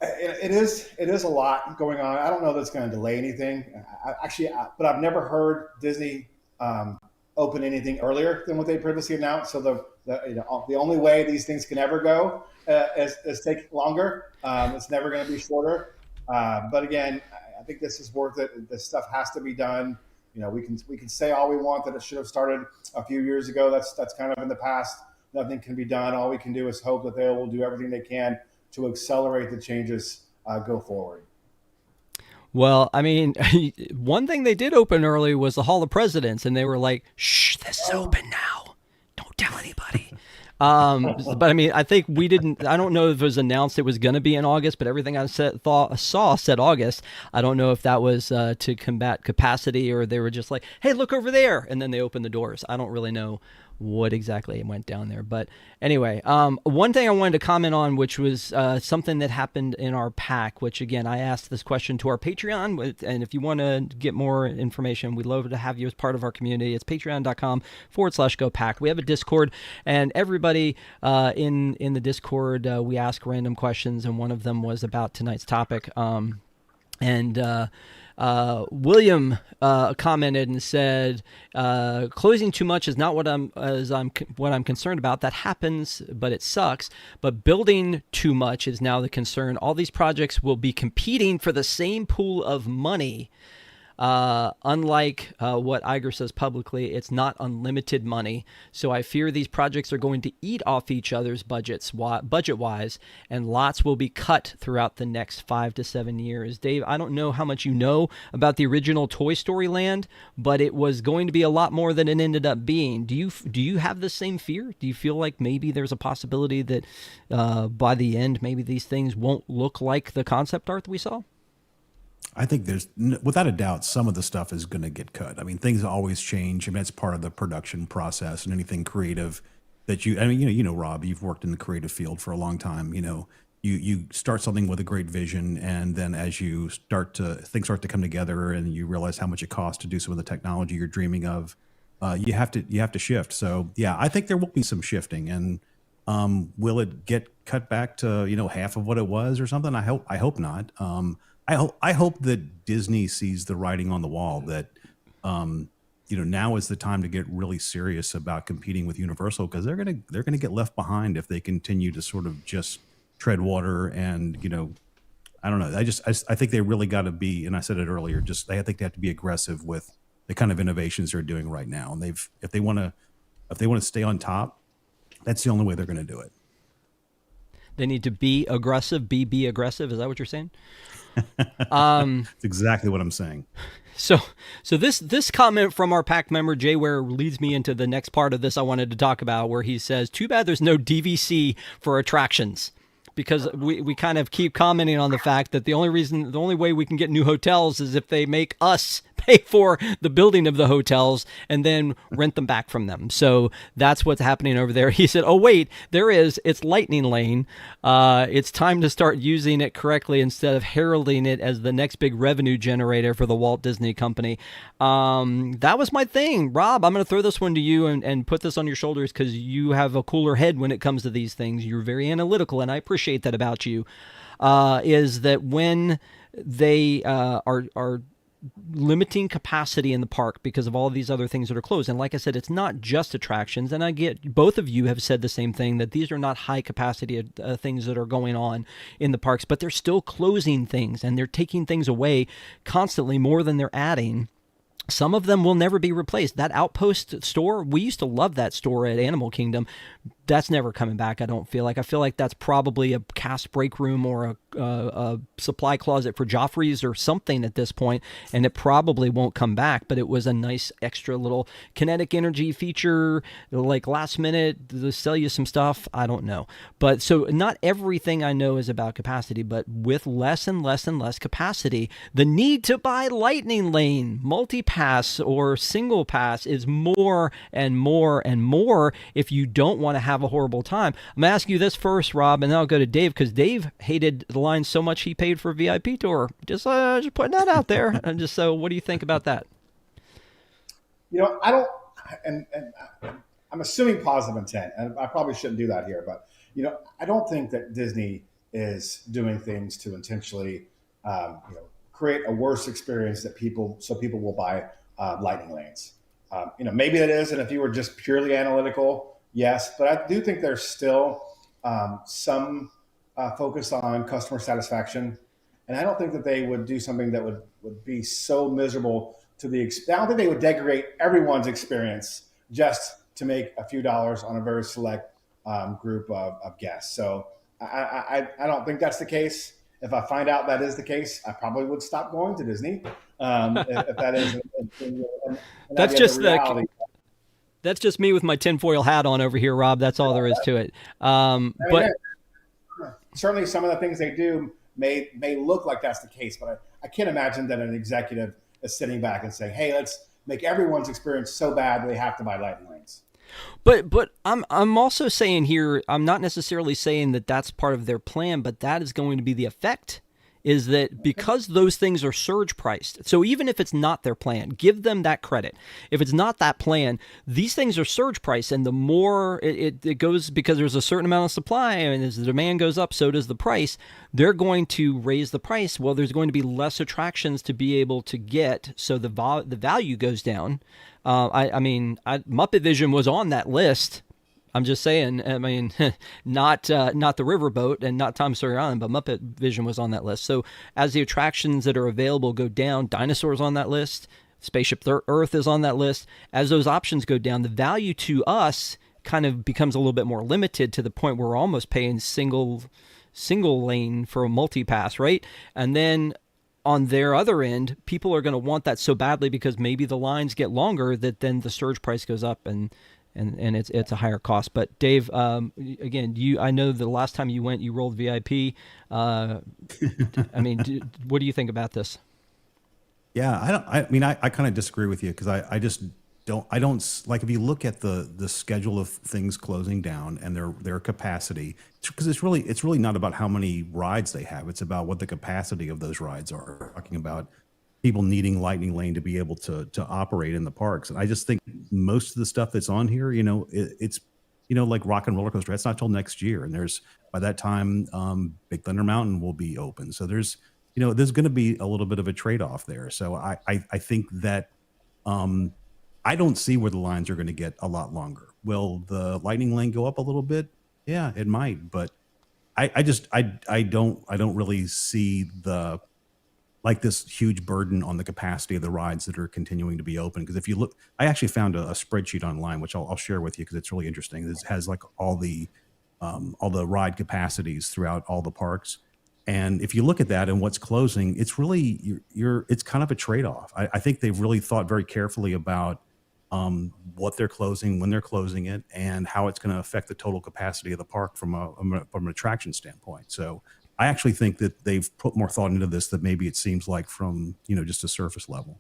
It is a lot going on. I don't know that's going to delay anything. But I've never heard Disney open anything earlier than what they previously announced. So the only way these things can ever go is take longer. It's never going to be shorter. But again, I think this is worth it. This stuff has to be done. We can say all we want that it should have started a few years ago. That's kind of in the past. Nothing can be done. All we can do is hope that they will do everything they can to accelerate the changes go forward. Well, I mean, one thing they did open early was the Hall of Presidents, and they were like, "Shh, this is open now. Don't tell anybody." But I mean, I think we didn't. I don't know if it was announced it was going to be in August, but everything I saw said August. I don't know if that was to combat capacity or they were just like, "Hey, look over there," and then they opened the doors. I don't really know what exactly went down there. But anyway, one thing I wanted to comment on, which was something that happened in our pack, which again, I asked this question to our Patreon. And if you want to get more information, we'd love to have you as part of our community. It's patreon.com/GoPack. We have a Discord, and everybody in the Discord, we ask random questions. And one of them was about tonight's topic. William commented and said, "Closing too much is not what I'm concerned about. That happens, but it sucks. But building too much is now the concern. All these projects will be competing for the same pool of money. Unlike what Iger says publicly, it's not unlimited money. So I fear these projects are going to eat off each other's budget-wise, and lots will be cut throughout the next 5 to 7 years." Dave, I don't know how much you know about the original Toy Story Land, but it was going to be a lot more than it ended up being. Do you have the same fear? Do you feel like maybe there's a possibility that by the end, maybe these things won't look like the concept art that we saw? I think there's, without a doubt, some of the stuff is going to get cut. I mean, things always change. I mean, it's part of the production process, and anything creative that Rob, you've worked in the creative field for a long time. You start something with a great vision, and then as you things start to come together, and you realize how much it costs to do some of the technology you're dreaming of, you have to shift. So yeah, I think there will be some shifting, and will it get cut back to half of what it was or something? I hope not. I hope that Disney sees the writing on the wall that, now is the time to get really serious about competing with Universal, because they're gonna get left behind if they continue to sort of just tread water. And I don't know. I think they really got to be, and I said it earlier, I think they have to be aggressive with the kind of innovations they're doing right now. And if they want to stay on top, that's the only way they're going to do it. They need to be aggressive. Be aggressive. Is that what you're saying? That's exactly what I'm saying. So this comment from our pack member Jay Ware leads me into the next part of this I wanted to talk about, where he says, "Too bad there's no DVC for attractions." because we kind of keep commenting on the fact that the only way we can get new hotels is if they make us pay for the building of the hotels and then rent them back from them. So that's what's happening over there. He said, oh, wait, it's Lightning Lane. It's time to start using it correctly instead of heralding it as the next big revenue generator for the Walt Disney Company. That was my thing. Rob, I'm going to throw this one to you and put this on your shoulders because you have a cooler head when it comes to these things. You're very analytical, and I appreciate that about you. Is that when they are limiting capacity in the park because of all of these other things that are closed. And like I said, it's not just attractions. And I get both of you have said the same thing, that these are not high capacity things that are going on in the parks, but they're still closing things and they're taking things away constantly more than they're adding. Some of them will never be replaced. That Outpost store, we used to love that store at Animal Kingdom. That's never coming back, I don't feel like. I feel like that's probably a cast break room or a supply closet for Joffrey's or something at this point, and it probably won't come back, but it was a nice extra little kinetic energy feature, like last minute to sell you some stuff. I don't know. But so not everything I know is about capacity, but with less and less and less capacity, the need to buy Lightning Lane, multi-pass, or single pass is more and more and more if you don't want to have a horrible time. I'm going to ask you this first, Rob, and then I'll go to Dave, because Dave hated the line so much he paid for a VIP tour. Just putting that out there. And just so, what do you think about that? I don't, and I'm assuming positive intent, and I probably shouldn't do that here, but I don't think that Disney is doing things to intentionally, create a worse experience that people will buy Lightning Lanes. Maybe it is, and if you were just purely analytical, yes, but I do think there's still some focus on customer satisfaction, and I don't think that they would do something that would be so miserable to the. I don't think they would degrade everyone's experience just to make a few dollars on a very select group of guests. So I don't think that's the case. If I find out that is the case, I probably would stop going to Disney. If that is, that's just the reality. That's just me with my tinfoil hat on over here, Rob. That's all there is to it. But certainly some of the things they do may look like that's the case, but I can't imagine that an executive is sitting back and saying, hey, let's make everyone's experience so bad they have to buy Lightning Lanes. But I'm also saying here, I'm not necessarily saying that that's part of their plan, but that is going to be the effect, is that because those things are surge priced. So even if it's not their plan, give them that credit. If it's not that plan, these things are surge priced, and the more it goes, because there's a certain amount of supply, and as the demand goes up, so does the price. They're going to raise the price. Well, there's going to be less attractions to be able to get, so the value goes down. Muppet Vision was on that list. I'm just saying, not the Riverboat and not Tom Sawyer Island, but Muppet Vision was on that list. So as the attractions that are available go down, Dinosaurs on that list, Spaceship Earth is on that list. As those options go down, the value to us kind of becomes a little bit more limited, to the point where we're almost paying single lane for a multi-pass, right? And then on their other end, people are going to want that so badly because maybe the lines get longer, that then the surge price goes up and it's a higher cost. But Dave, again, I know the last time you went, you rolled VIP. What do you think about this? Yeah, I kind of disagree with you, because I just don't like, if you look at the schedule of things closing down and their capacity, because it's really not about how many rides they have. It's about what the capacity of those rides are. We're talking about people needing Lightning Lane to be able to operate in the parks. And I just think most of the stuff that's on here, it's like Rock and Roller Coaster. That's not till next year, and by that time, Big Thunder Mountain will be open. So there's going to be a little bit of a trade-off there. So I think that I don't see where the lines are going to get a lot longer. Will the Lightning Lane go up a little bit? Yeah, it might, but I don't really see this huge burden on the capacity of the rides that are continuing to be open. Because if you look, I actually found a spreadsheet online, which I'll share with you because it's really interesting. It has like all the ride capacities throughout all the parks. And if you look at that and what's closing, it's really it's kind of a trade-off. I think they've really thought very carefully about what they're closing, when they're closing it, and how it's going to affect the total capacity of the park from an attraction standpoint. So I actually think that they've put more thought into this than maybe it seems like from, just a surface level.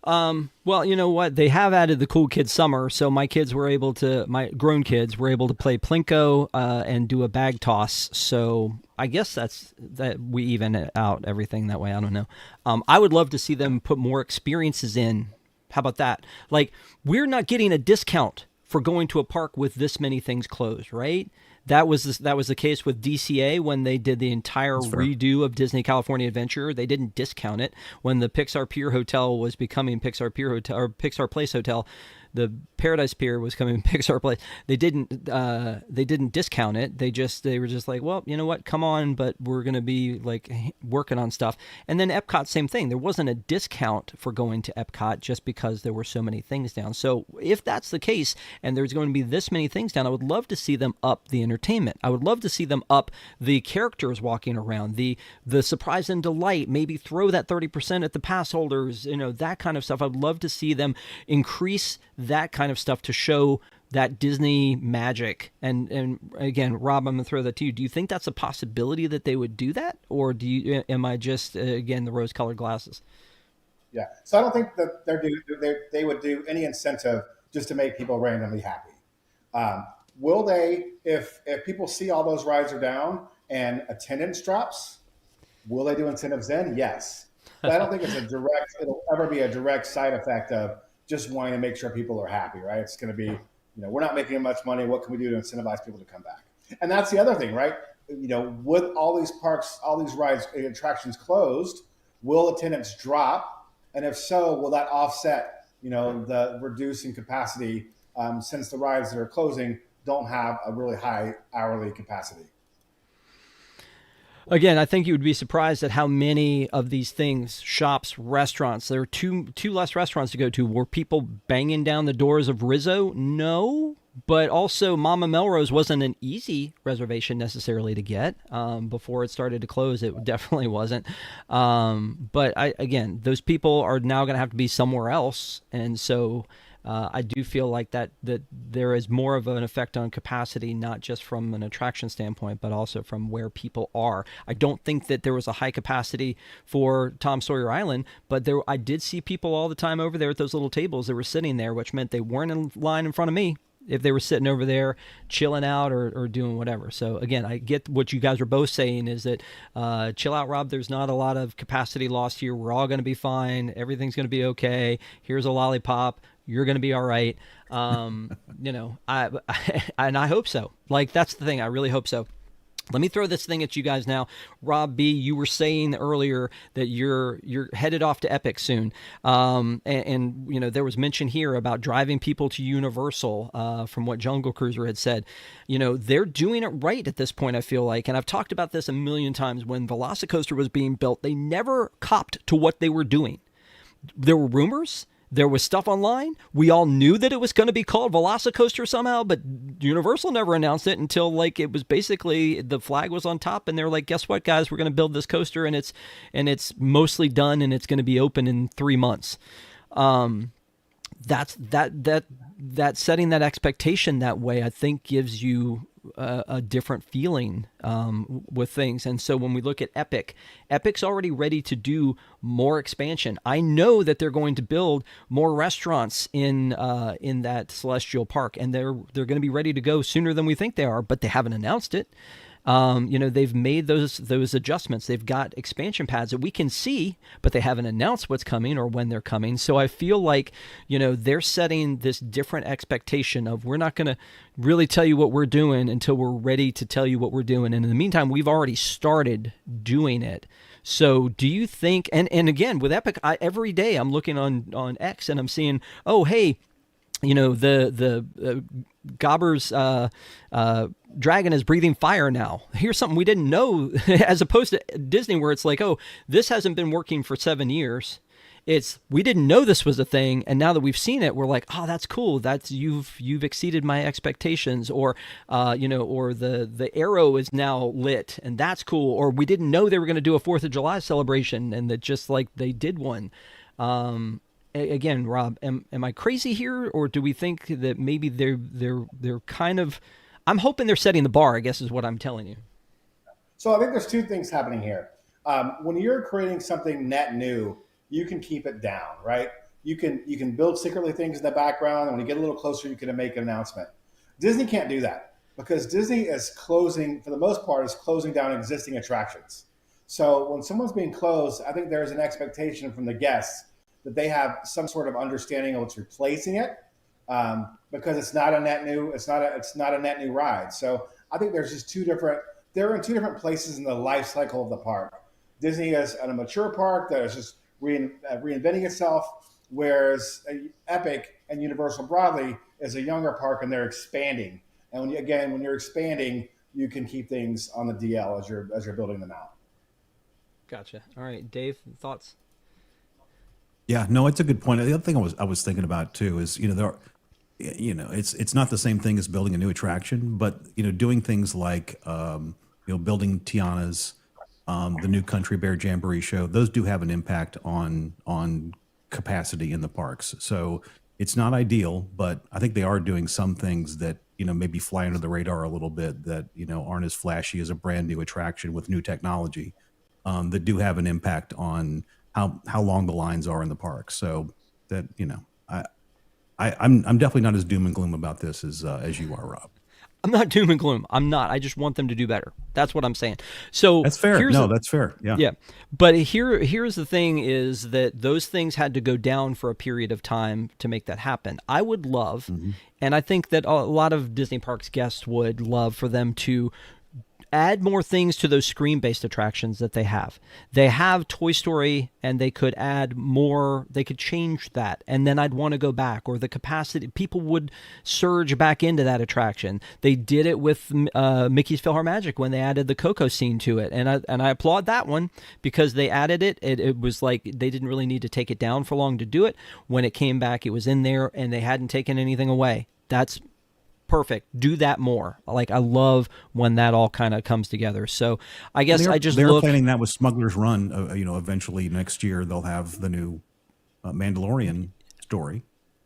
Well, you know what? They have added the Cool Kids Summer, so my grown kids were able to play Plinko and do a bag toss. So I guess that we even out everything that way. I don't know. I would love to see them put more experiences in. How about that? Like, we're not getting a discount for going to a park with this many things closed, right? That was the case with DCA when they did the entire redo of Disney California Adventure. They didn't discount it. When the Pixar Pier Hotel was becoming Pixar Pier Hotel or Pixar Place Hotel, the Paradise Pier was coming Pixar Place. They didn't discount it. They were just like, well, you know what? Come on, but we're going to be like working on stuff. And then Epcot, same thing. There wasn't a discount for going to Epcot just because there were so many things down. So if that's the case and there's going to be this many things down, I would love to see them up the entertainment. I would love to see them up the characters walking around, the surprise and delight, maybe throw that 30% at the pass holders, that kind of stuff. I'd love to see them increase that kind of stuff to show that Disney magic. And again, Rob, I'm going to throw that to you. Do you think that's a possibility that they would do that? Or am I just, again, the rose-colored glasses? Yeah. So I don't think that they would do any incentive just to make people randomly happy. Will they, if people see all those rides are down and attendance drops, will they do incentives then? Yes. But I don't think it'll ever be a direct side effect of just wanting to make sure people are happy, right? It's going to be, we're not making much money. What can we do to incentivize people to come back? And that's the other thing, right? With all these parks, all these rides, attractions closed, will attendance drop? And if so, will that offset, the reducing capacity since the rides that are closing don't have a really high hourly capacity? Again, I think you would be surprised at how many of these things, shops, restaurants, there are two less restaurants to go to. Were people banging down the doors of Rizzo? No. But also, Mama Melrose wasn't an easy reservation necessarily to get before it started to close. It definitely wasn't. But again, those people are now going to have to be somewhere else. And so I do feel like that there is more of an effect on capacity, not just from an attraction standpoint, but also from where people are. I don't think that there was a high capacity for Tom Sawyer Island, but I did see people all the time over there at those little tables that were sitting there, which meant they weren't in line in front of me if they were sitting over there chilling out or doing whatever. So again, I get what you guys are both saying is that chill out, Rob. There's not a lot of capacity lost here. We're all going to be fine. Everything's going to be okay. Here's a lollipop. You're going to be all right. And I hope so. Like, that's the thing. I really hope so. Let me throw this thing at you guys now. Rob B., you were saying earlier that you're headed off to Epic soon. And there was mention here about driving people to Universal from what Jungle Cruiser had said. They're doing it right at this point, I feel like. And I've talked about this a million times. When Velocicoaster was being built, they never copped to what they were doing. There were rumors. There was stuff online. We all knew that it was going to be called Velocicoaster somehow, but Universal never announced it until it was basically the flag was on top, and they're like, "Guess what, guys? We're going to build this coaster, and it's mostly done, and it's going to be open in 3 months." That's setting that expectation that way, I think, gives you a different feeling with things. And so when we look at Epic's already ready to do more expansion. I know that they're going to build more restaurants in that Celestial Park, and they're going to be ready to go sooner than we think they are, but they haven't announced it. They've made those adjustments. They've got expansion pads that we can see, but they haven't announced what's coming or when they're coming. So I feel like, they're setting this different expectation of, we're not going to really tell you what we're doing until we're ready to tell you what we're doing. And in the meantime, we've already started doing it. So do you think, and again, with Epic, every day I'm looking on X and I'm seeing, oh, hey, the Gobber's dragon is breathing fire now. Here's something we didn't know, as opposed to Disney, where it's like, oh, this hasn't been working for 7 years. We didn't know this was a thing, and now that we've seen it, we're like, oh, that's cool. That's you've exceeded my expectations, or or the arrow is now lit, and that's cool. Or we didn't know they were going to do a 4th of July celebration, and that just like they did one. again, Rob, am I crazy here, or do we think that maybe they're kind of? I'm hoping they're setting the bar, I guess, is what I'm telling you. So I think there's two things happening here. When you're creating something net new, you can keep it down, right? You can build secretly things in the background, and when you get a little closer, you can make an announcement. Disney can't do that because Disney is closing, for the most part, is closing down existing attractions. So when someone's being closed, I think there's an expectation from the guests that they have some sort of understanding of what's replacing it, because it's not a net new, it's not a net new ride. So I think there's just they're in two different places in the life cycle of the park. Disney is at a mature park that is just reinventing itself, whereas Epic and Universal broadly is a younger park and they're expanding. And when you're expanding, you can keep things on the DL as you're building them out. Gotcha. All right, Dave, thoughts? Yeah, no, it's a good point. The other thing I was thinking about too is, it's not the same thing as building a new attraction, but doing things like building Tiana's, the new Country Bear Jamboree show. Those do have an impact on capacity in the parks. So it's not ideal, but I think they are doing some things that maybe fly under the radar a little bit that aren't as flashy as a brand new attraction with new technology, that do have an impact on how long the lines are in the park. So that I'm definitely not as doom and gloom about this as you are, Rob. I'm not doom and gloom. I'm not. I just want them to do better. That's what I'm saying. So that's fair. That's fair. Yeah. Yeah. But here's the thing is that those things had to go down for a period of time to make that happen. I would love, and I think that a lot of Disney Parks guests would love for them to add more things to those screen-based attractions that they have. They have Toy Story, and they could add more. They could change that, and then I'd want to go back. Or the capacity, people would surge back into that attraction. They did it with Mickey's PhilharMagic when they added the Coco scene to it, and I applaud that one because they added it. It was like they didn't really need to take it down for long to do it. When it came back, it was in there, and they hadn't taken anything away. That's perfect. Do that more. Like, I love when that all kind of comes together. So I guess they're planning that with Smuggler's Run. Eventually next year they'll have the new Mandalorian story.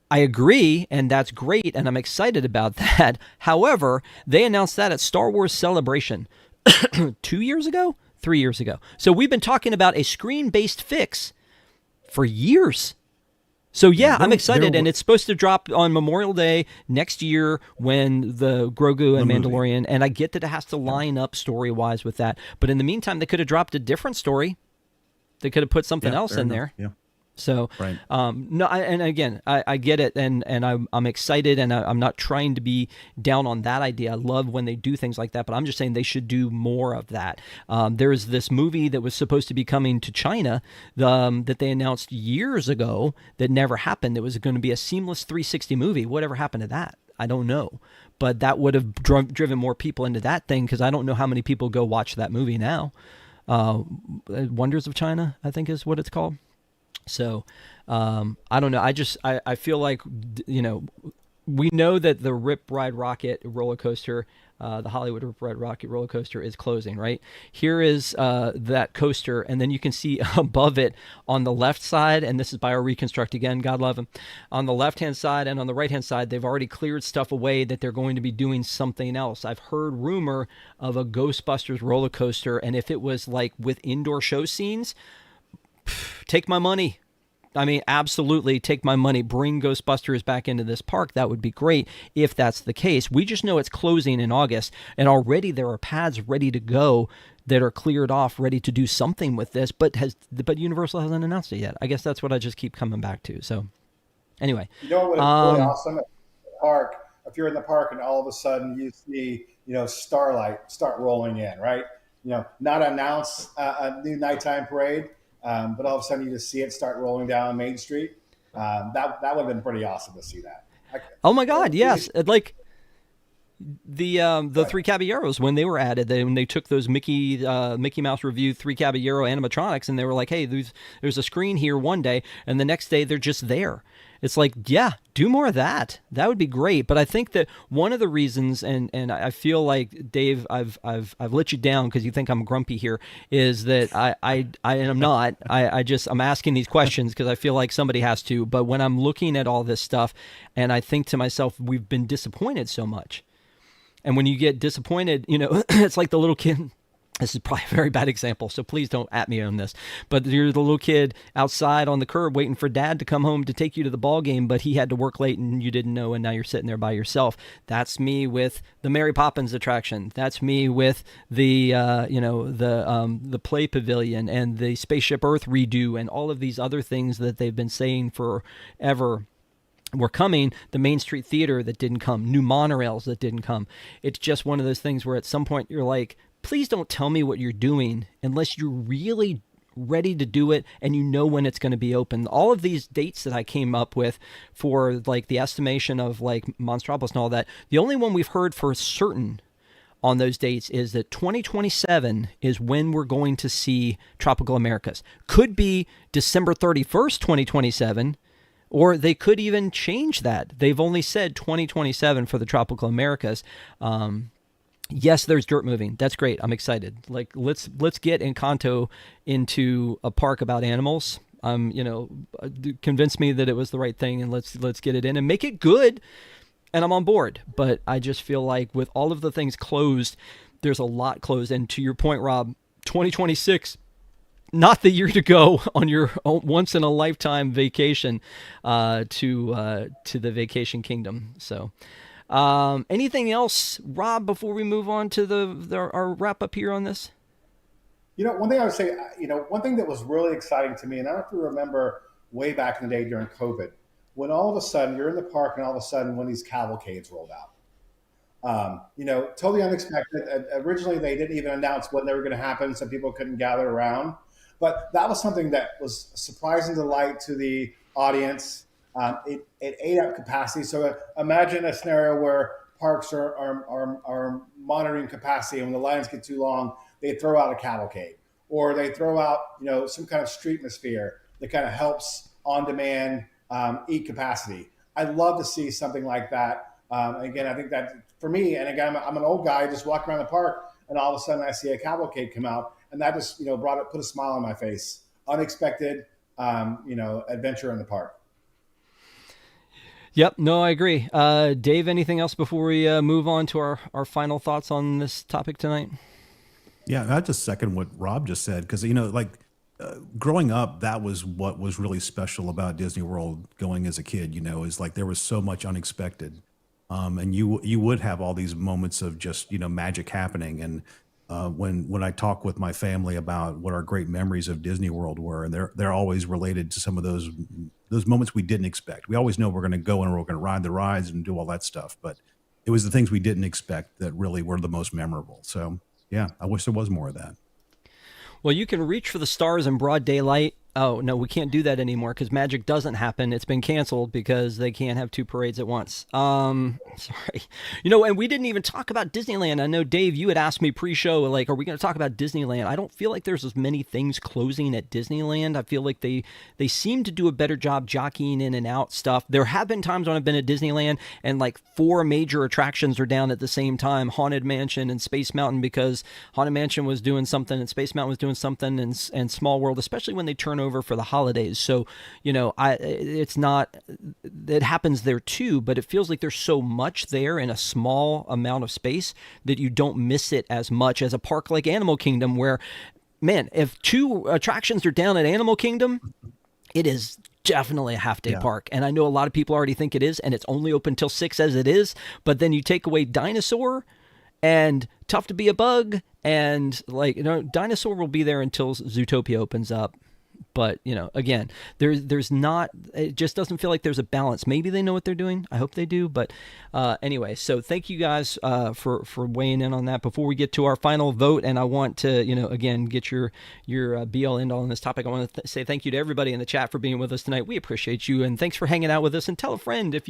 I agree, and that's great, and I'm excited about that. However, they announced that at Star Wars Celebration 3 years ago. So we've been talking about a screen-based fix for years. So yeah, I'm excited, and it's supposed to drop on Memorial Day next year when the Grogu and Mandalorian, and I get that it has to line up story-wise with that, but in the meantime, they could have dropped a different story. They could have put something else in there. Yeah. So, right. And again, I get it, and I'm excited, and I'm not trying to be down on that idea. I love when they do things like that, but I'm just saying they should do more of that. There's this movie that was supposed to be coming to China that they announced years ago that never happened. It was going to be a seamless 360 movie. Whatever happened to that? I don't know. But that would have driven more people into that thing, because I don't know how many people go watch that movie now. Wonders of China, I think is what it's called. So, I don't know. I feel like, we know that the Rip Ride Rocket roller coaster, the Hollywood Rip Ride Rocket roller coaster is closing, right? Here is that coaster, and then you can see above it on the left side, and this is by our Reconstruct again, God love him. On the left-hand side and on the right-hand side, they've already cleared stuff away that they're going to be doing something else. I've heard rumor of a Ghostbusters roller coaster, and if it was like with indoor show scenes, take my money. I mean, absolutely take my money. Bring Ghostbusters back into this park. That would be great if that's the case. We just know it's closing in August, and already there are pads ready to go that are cleared off, ready to do something with this, but Universal hasn't announced it yet. I guess that's what I just keep coming back to. So, anyway. You know what is really awesome at the park? If you're in the park and all of a sudden you see, Starlight start rolling in, right? Not announce a new nighttime parade, but all of a sudden you just see it start rolling down Main Street. That would have been pretty awesome to see that. Oh my God, yes! Like the Three Caballeros, when they were added, when they took those Mickey Mouse Revue Three Caballero animatronics, and they were like, hey, there's a screen here one day, and the next day they're just there. It's like, yeah, do more of that. That would be great. But I think that one of the reasons, and I feel like, Dave, I've let you down because you think I'm grumpy here, is that and I'm not. I'm asking these questions because I feel like somebody has to. But when I'm looking at all this stuff, and I think to myself, we've been disappointed so much. And when you get disappointed, it's like the little kid. This is probably a very bad example, so please don't at me on this. But you're the little kid outside on the curb waiting for dad to come home to take you to the ball game, but he had to work late and you didn't know, and now you're sitting there by yourself. That's me with the Mary Poppins attraction. That's me with the the Play Pavilion and the Spaceship Earth redo and all of these other things that they've been saying forever were coming. The Main Street Theater that didn't come, new monorails that didn't come. It's just one of those things where at some point you're like, please don't tell me what you're doing unless you're really ready to do it and you know when it's going to be open. All of these dates that I came up with for like the estimation of like Monstropolis and all that, the only one we've heard for certain on those dates is that 2027 is when we're going to see Tropical Americas. Could be December 31st, 2027, or they could even change that. They've only said 2027 for the Tropical Americas. Yes, there's dirt moving. That's great. I'm excited. Like, let's get Encanto into a park about animals. Convince me that it was the right thing, and let's get it in and make it good. And I'm on board. But I just feel like with all of the things closed, there's a lot closed. And to your point, Rob, 2026, not the year to go on your once in a lifetime vacation to the Vacation Kingdom. So. Anything else, Rob, before we move on to our wrap up here on this? One thing I would say, one thing that was really exciting to me, and I don't know if you remember way back in the day during COVID, when all of a sudden you're in the park and all of a sudden when these cavalcades rolled out. Totally unexpected. Originally, they didn't even announce when they were going to happen, so people couldn't gather around. But that was something that was a surprising delight to the audience. It ate up capacity. So imagine a scenario where parks are monitoring capacity, and when the lines get too long, they throw out a cavalcade, or they throw out some kind of streetmosphere that kind of helps on demand eat capacity. I'd love to see something like that. Again, I think that for me, and again, I'm an old guy, just walking around the park, and all of a sudden I see a cavalcade come out, and that just put a smile on my face. Unexpected, adventure in the park. Yep. No, I agree. Dave, anything else before we move on to our final thoughts on this topic tonight? Yeah, I just second what Rob just said, because, growing up, that was what was really special about Disney World going as a kid, is like there was so much unexpected. And you would have all these moments of just, magic happening. And when I talk with my family about what our great memories of Disney World were, and they're always related to some of those moments we didn't expect. We always know we're going to go and we're going to ride the rides and do all that stuff, but it was the things we didn't expect that really were the most memorable. So yeah, I wish there was more of that. Well, you can reach for the stars in broad daylight. Oh, no, we can't do that anymore because magic doesn't happen. It's been canceled because they can't have two parades at once. Sorry. And we didn't even talk about Disneyland. I know, Dave, you had asked me pre-show, like, are we going to talk about Disneyland? I don't feel like there's as many things closing at Disneyland. I feel like they seem to do a better job jockeying in and out stuff. There have been times when I've been at Disneyland and like 4 major attractions are down at the same time, Haunted Mansion and Space Mountain, because Haunted Mansion was doing something and Space Mountain was doing something, and Small World, especially when they turn over for the holidays. So, it's not, it happens there too, but it feels like there's so much there in a small amount of space that you don't miss it as much as a park like Animal Kingdom, where, man, if 2 attractions are down at Animal Kingdom, it is definitely a half-day park. And I know a lot of people already think it is, and it's only open till 6 as it is, but then you take away Dinosaur and Tough to Be a Bug, and Dinosaur will be there until Zootopia opens up. But, again, there's not, it just doesn't feel like there's a balance. Maybe they know what they're doing. I hope they do. But anyway, so thank you guys for weighing in on that. Before we get to our final vote, and I want to, again, get your BL end on this topic, I want to say thank you to everybody in the chat for being with us tonight. We appreciate you, and thanks for hanging out with us. And tell a friend if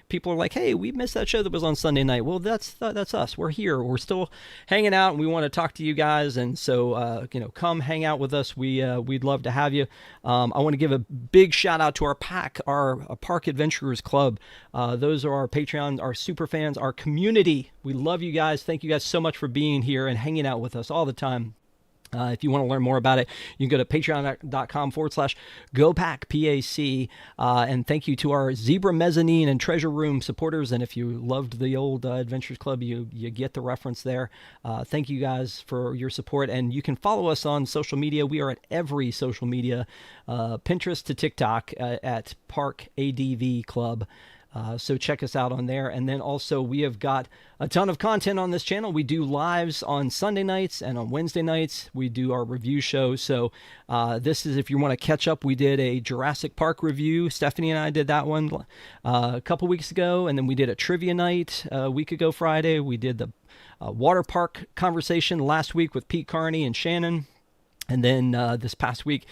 people are like, hey, we missed that show that was on Sunday night. Well, that's us. We're here. We're still hanging out, and we want to talk to you guys. And so, come hang out with us. We'd love to have you. I want to give a big shout out to our PAC, our Park Adventurers Club. Those are our Patreon, our super fans, our community. We love you guys. Thank you guys so much for being here and hanging out with us all the time. If you want to learn more about it, you can go to patreon.com/GoPack, PAC. And thank you to our Zebra Mezzanine and Treasure Room supporters. And if you loved the old Adventures Club, you get the reference there. Thank you guys for your support. And you can follow us on social media. We are at every social media, Pinterest to TikTok, at Park ADV Club. So check us out on there. And then also we have got a ton of content on this channel. We do lives on Sunday nights and on Wednesday nights. We do our review show. So this is if you want to catch up. We did a Jurassic Park review. Stephanie and I did that one a couple weeks ago. And then we did a trivia night a week ago Friday. We did the water park conversation last week with Pete Carney and Shannon. And then this past week,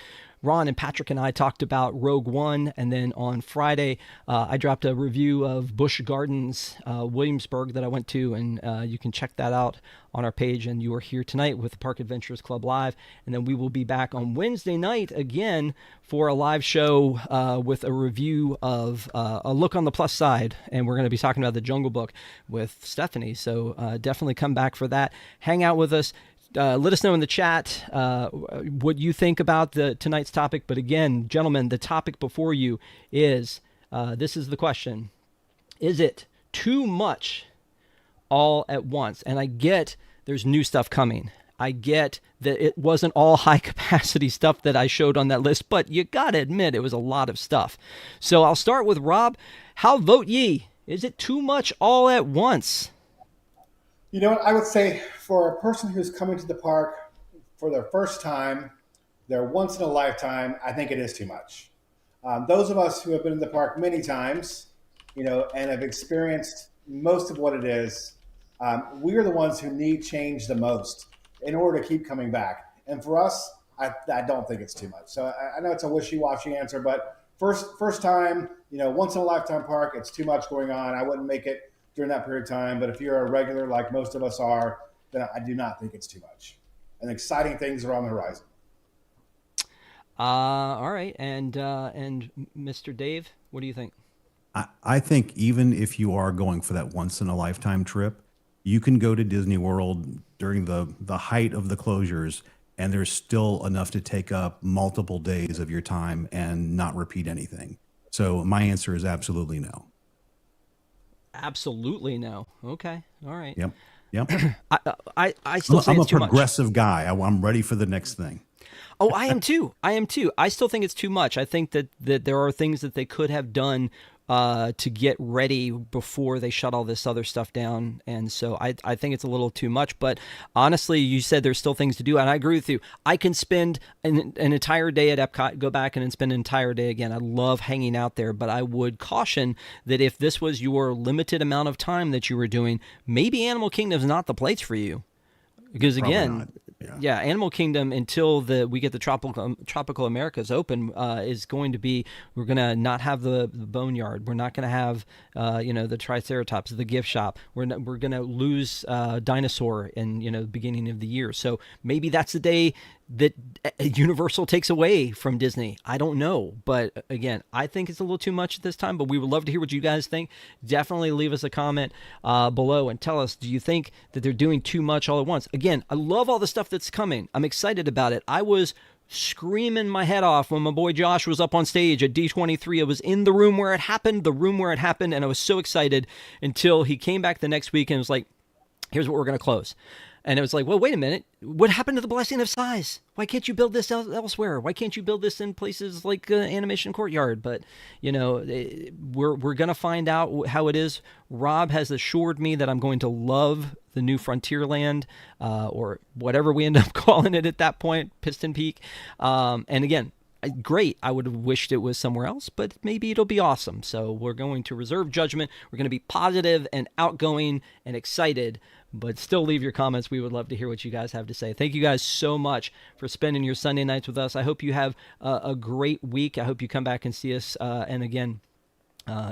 Ron and Patrick and I talked about Rogue One, and then on Friday, I dropped a review of Busch Gardens, Williamsburg, that I went to, and you can check that out on our page. And you are here tonight with the Park Adventurers Club Live, and then we will be back on Wednesday night again for a live show with a review of A Look on the Plus Side, and we're going to be talking about The Jungle Book with Stephanie, so definitely come back for that. Hang out with us. Let us know in the chat what you think about tonight's topic. But again, gentlemen, the topic before you is, this is the question. Is it too much all at once? And I get there's new stuff coming. I get that it wasn't all high capacity stuff that I showed on that list, but you got to admit it was a lot of stuff. So I'll start with Rob. How vote ye? Is it too much all at once? You know what? I would say for a person who's coming to the park for their first time, their once in a lifetime, I think it is too much. Those of us who have been in the park many times, and have experienced most of what it is, we are the ones who need change the most in order to keep coming back. And for us, I don't think it's too much. So I know it's a wishy-washy answer, but first time, once in a lifetime park, it's too much going on. I wouldn't make it during that period of time. But if you're a regular, like most of us are, then I do not think it's too much. And exciting things are on the horizon. All right. And Mr. Dave, what do you think? I think even if you are going for that once in a lifetime trip, you can go to Disney World during the height of the closures, and there's still enough to take up multiple days of your time and not repeat anything. So my answer is absolutely no. Absolutely no. Okay. All right. Yep. I still think it's too much. I'm a progressive guy. I'm ready for the next thing. Oh, I am too. I still think it's too much. I think that there are things that they could have done to get ready before they shut all this other stuff down. And so I think it's a little too much. But honestly, you said there's still things to do. And I agree with you. I can spend an entire day at EPCOT, go back and spend an entire day again. I love hanging out there. But I would caution that if this was your limited amount of time that you were doing, maybe Animal Kingdom's not the place for you. Because again, yeah, Animal Kingdom, until we get the Tropical Americas open, is going to be, we're going to not have the boneyard. We're not going to have, the Triceratops, the gift shop. We're going to lose Dinosaur in, the beginning of the year. So maybe that's the day that Universal takes away from Disney. I don't know. But again, I think it's a little too much at this time, but we would love to hear what you guys think. Definitely leave us a comment below and tell us, do you think that they're doing too much all at once? Again, I love all the stuff that's coming. I'm excited about it. I was screaming my head off when my boy Josh was up on stage at D23. I was in the room where it happened, and I was so excited until he came back the next week and was like, here's what we're going to close. And it was like, well, wait a minute. What happened to the blessing of size? Why can't you build this elsewhere? Why can't you build this in places like Animation Courtyard? But, we're going to find out how it is. Rob has assured me that I'm going to love the new Frontierland, or whatever we end up calling it at that point, Piston Peak. And again, great. I would have wished it was somewhere else, but maybe it'll be awesome. So we're going to reserve judgment. We're going to be positive and outgoing and excited, but still leave your comments. We would love to hear what you guys have to say. Thank you guys so much for spending your Sunday nights with us. I hope you have a great week. I hope you come back and see us. And again,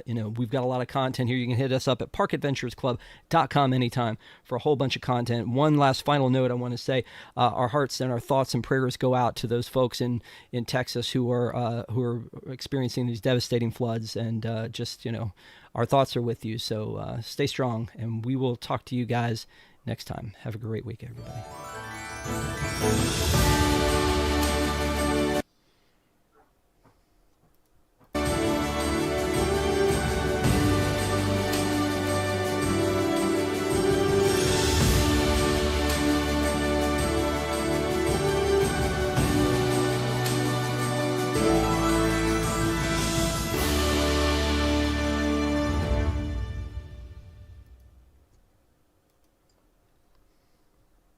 We've got a lot of content here. You can hit us up at parkadventuresclub.com anytime for a whole bunch of content. One last final note I want to say, our hearts and our thoughts and prayers go out to those folks in Texas who are experiencing these devastating floods, and our thoughts are with you. So stay strong, and we will talk to you guys next time. Have a great week, everybody.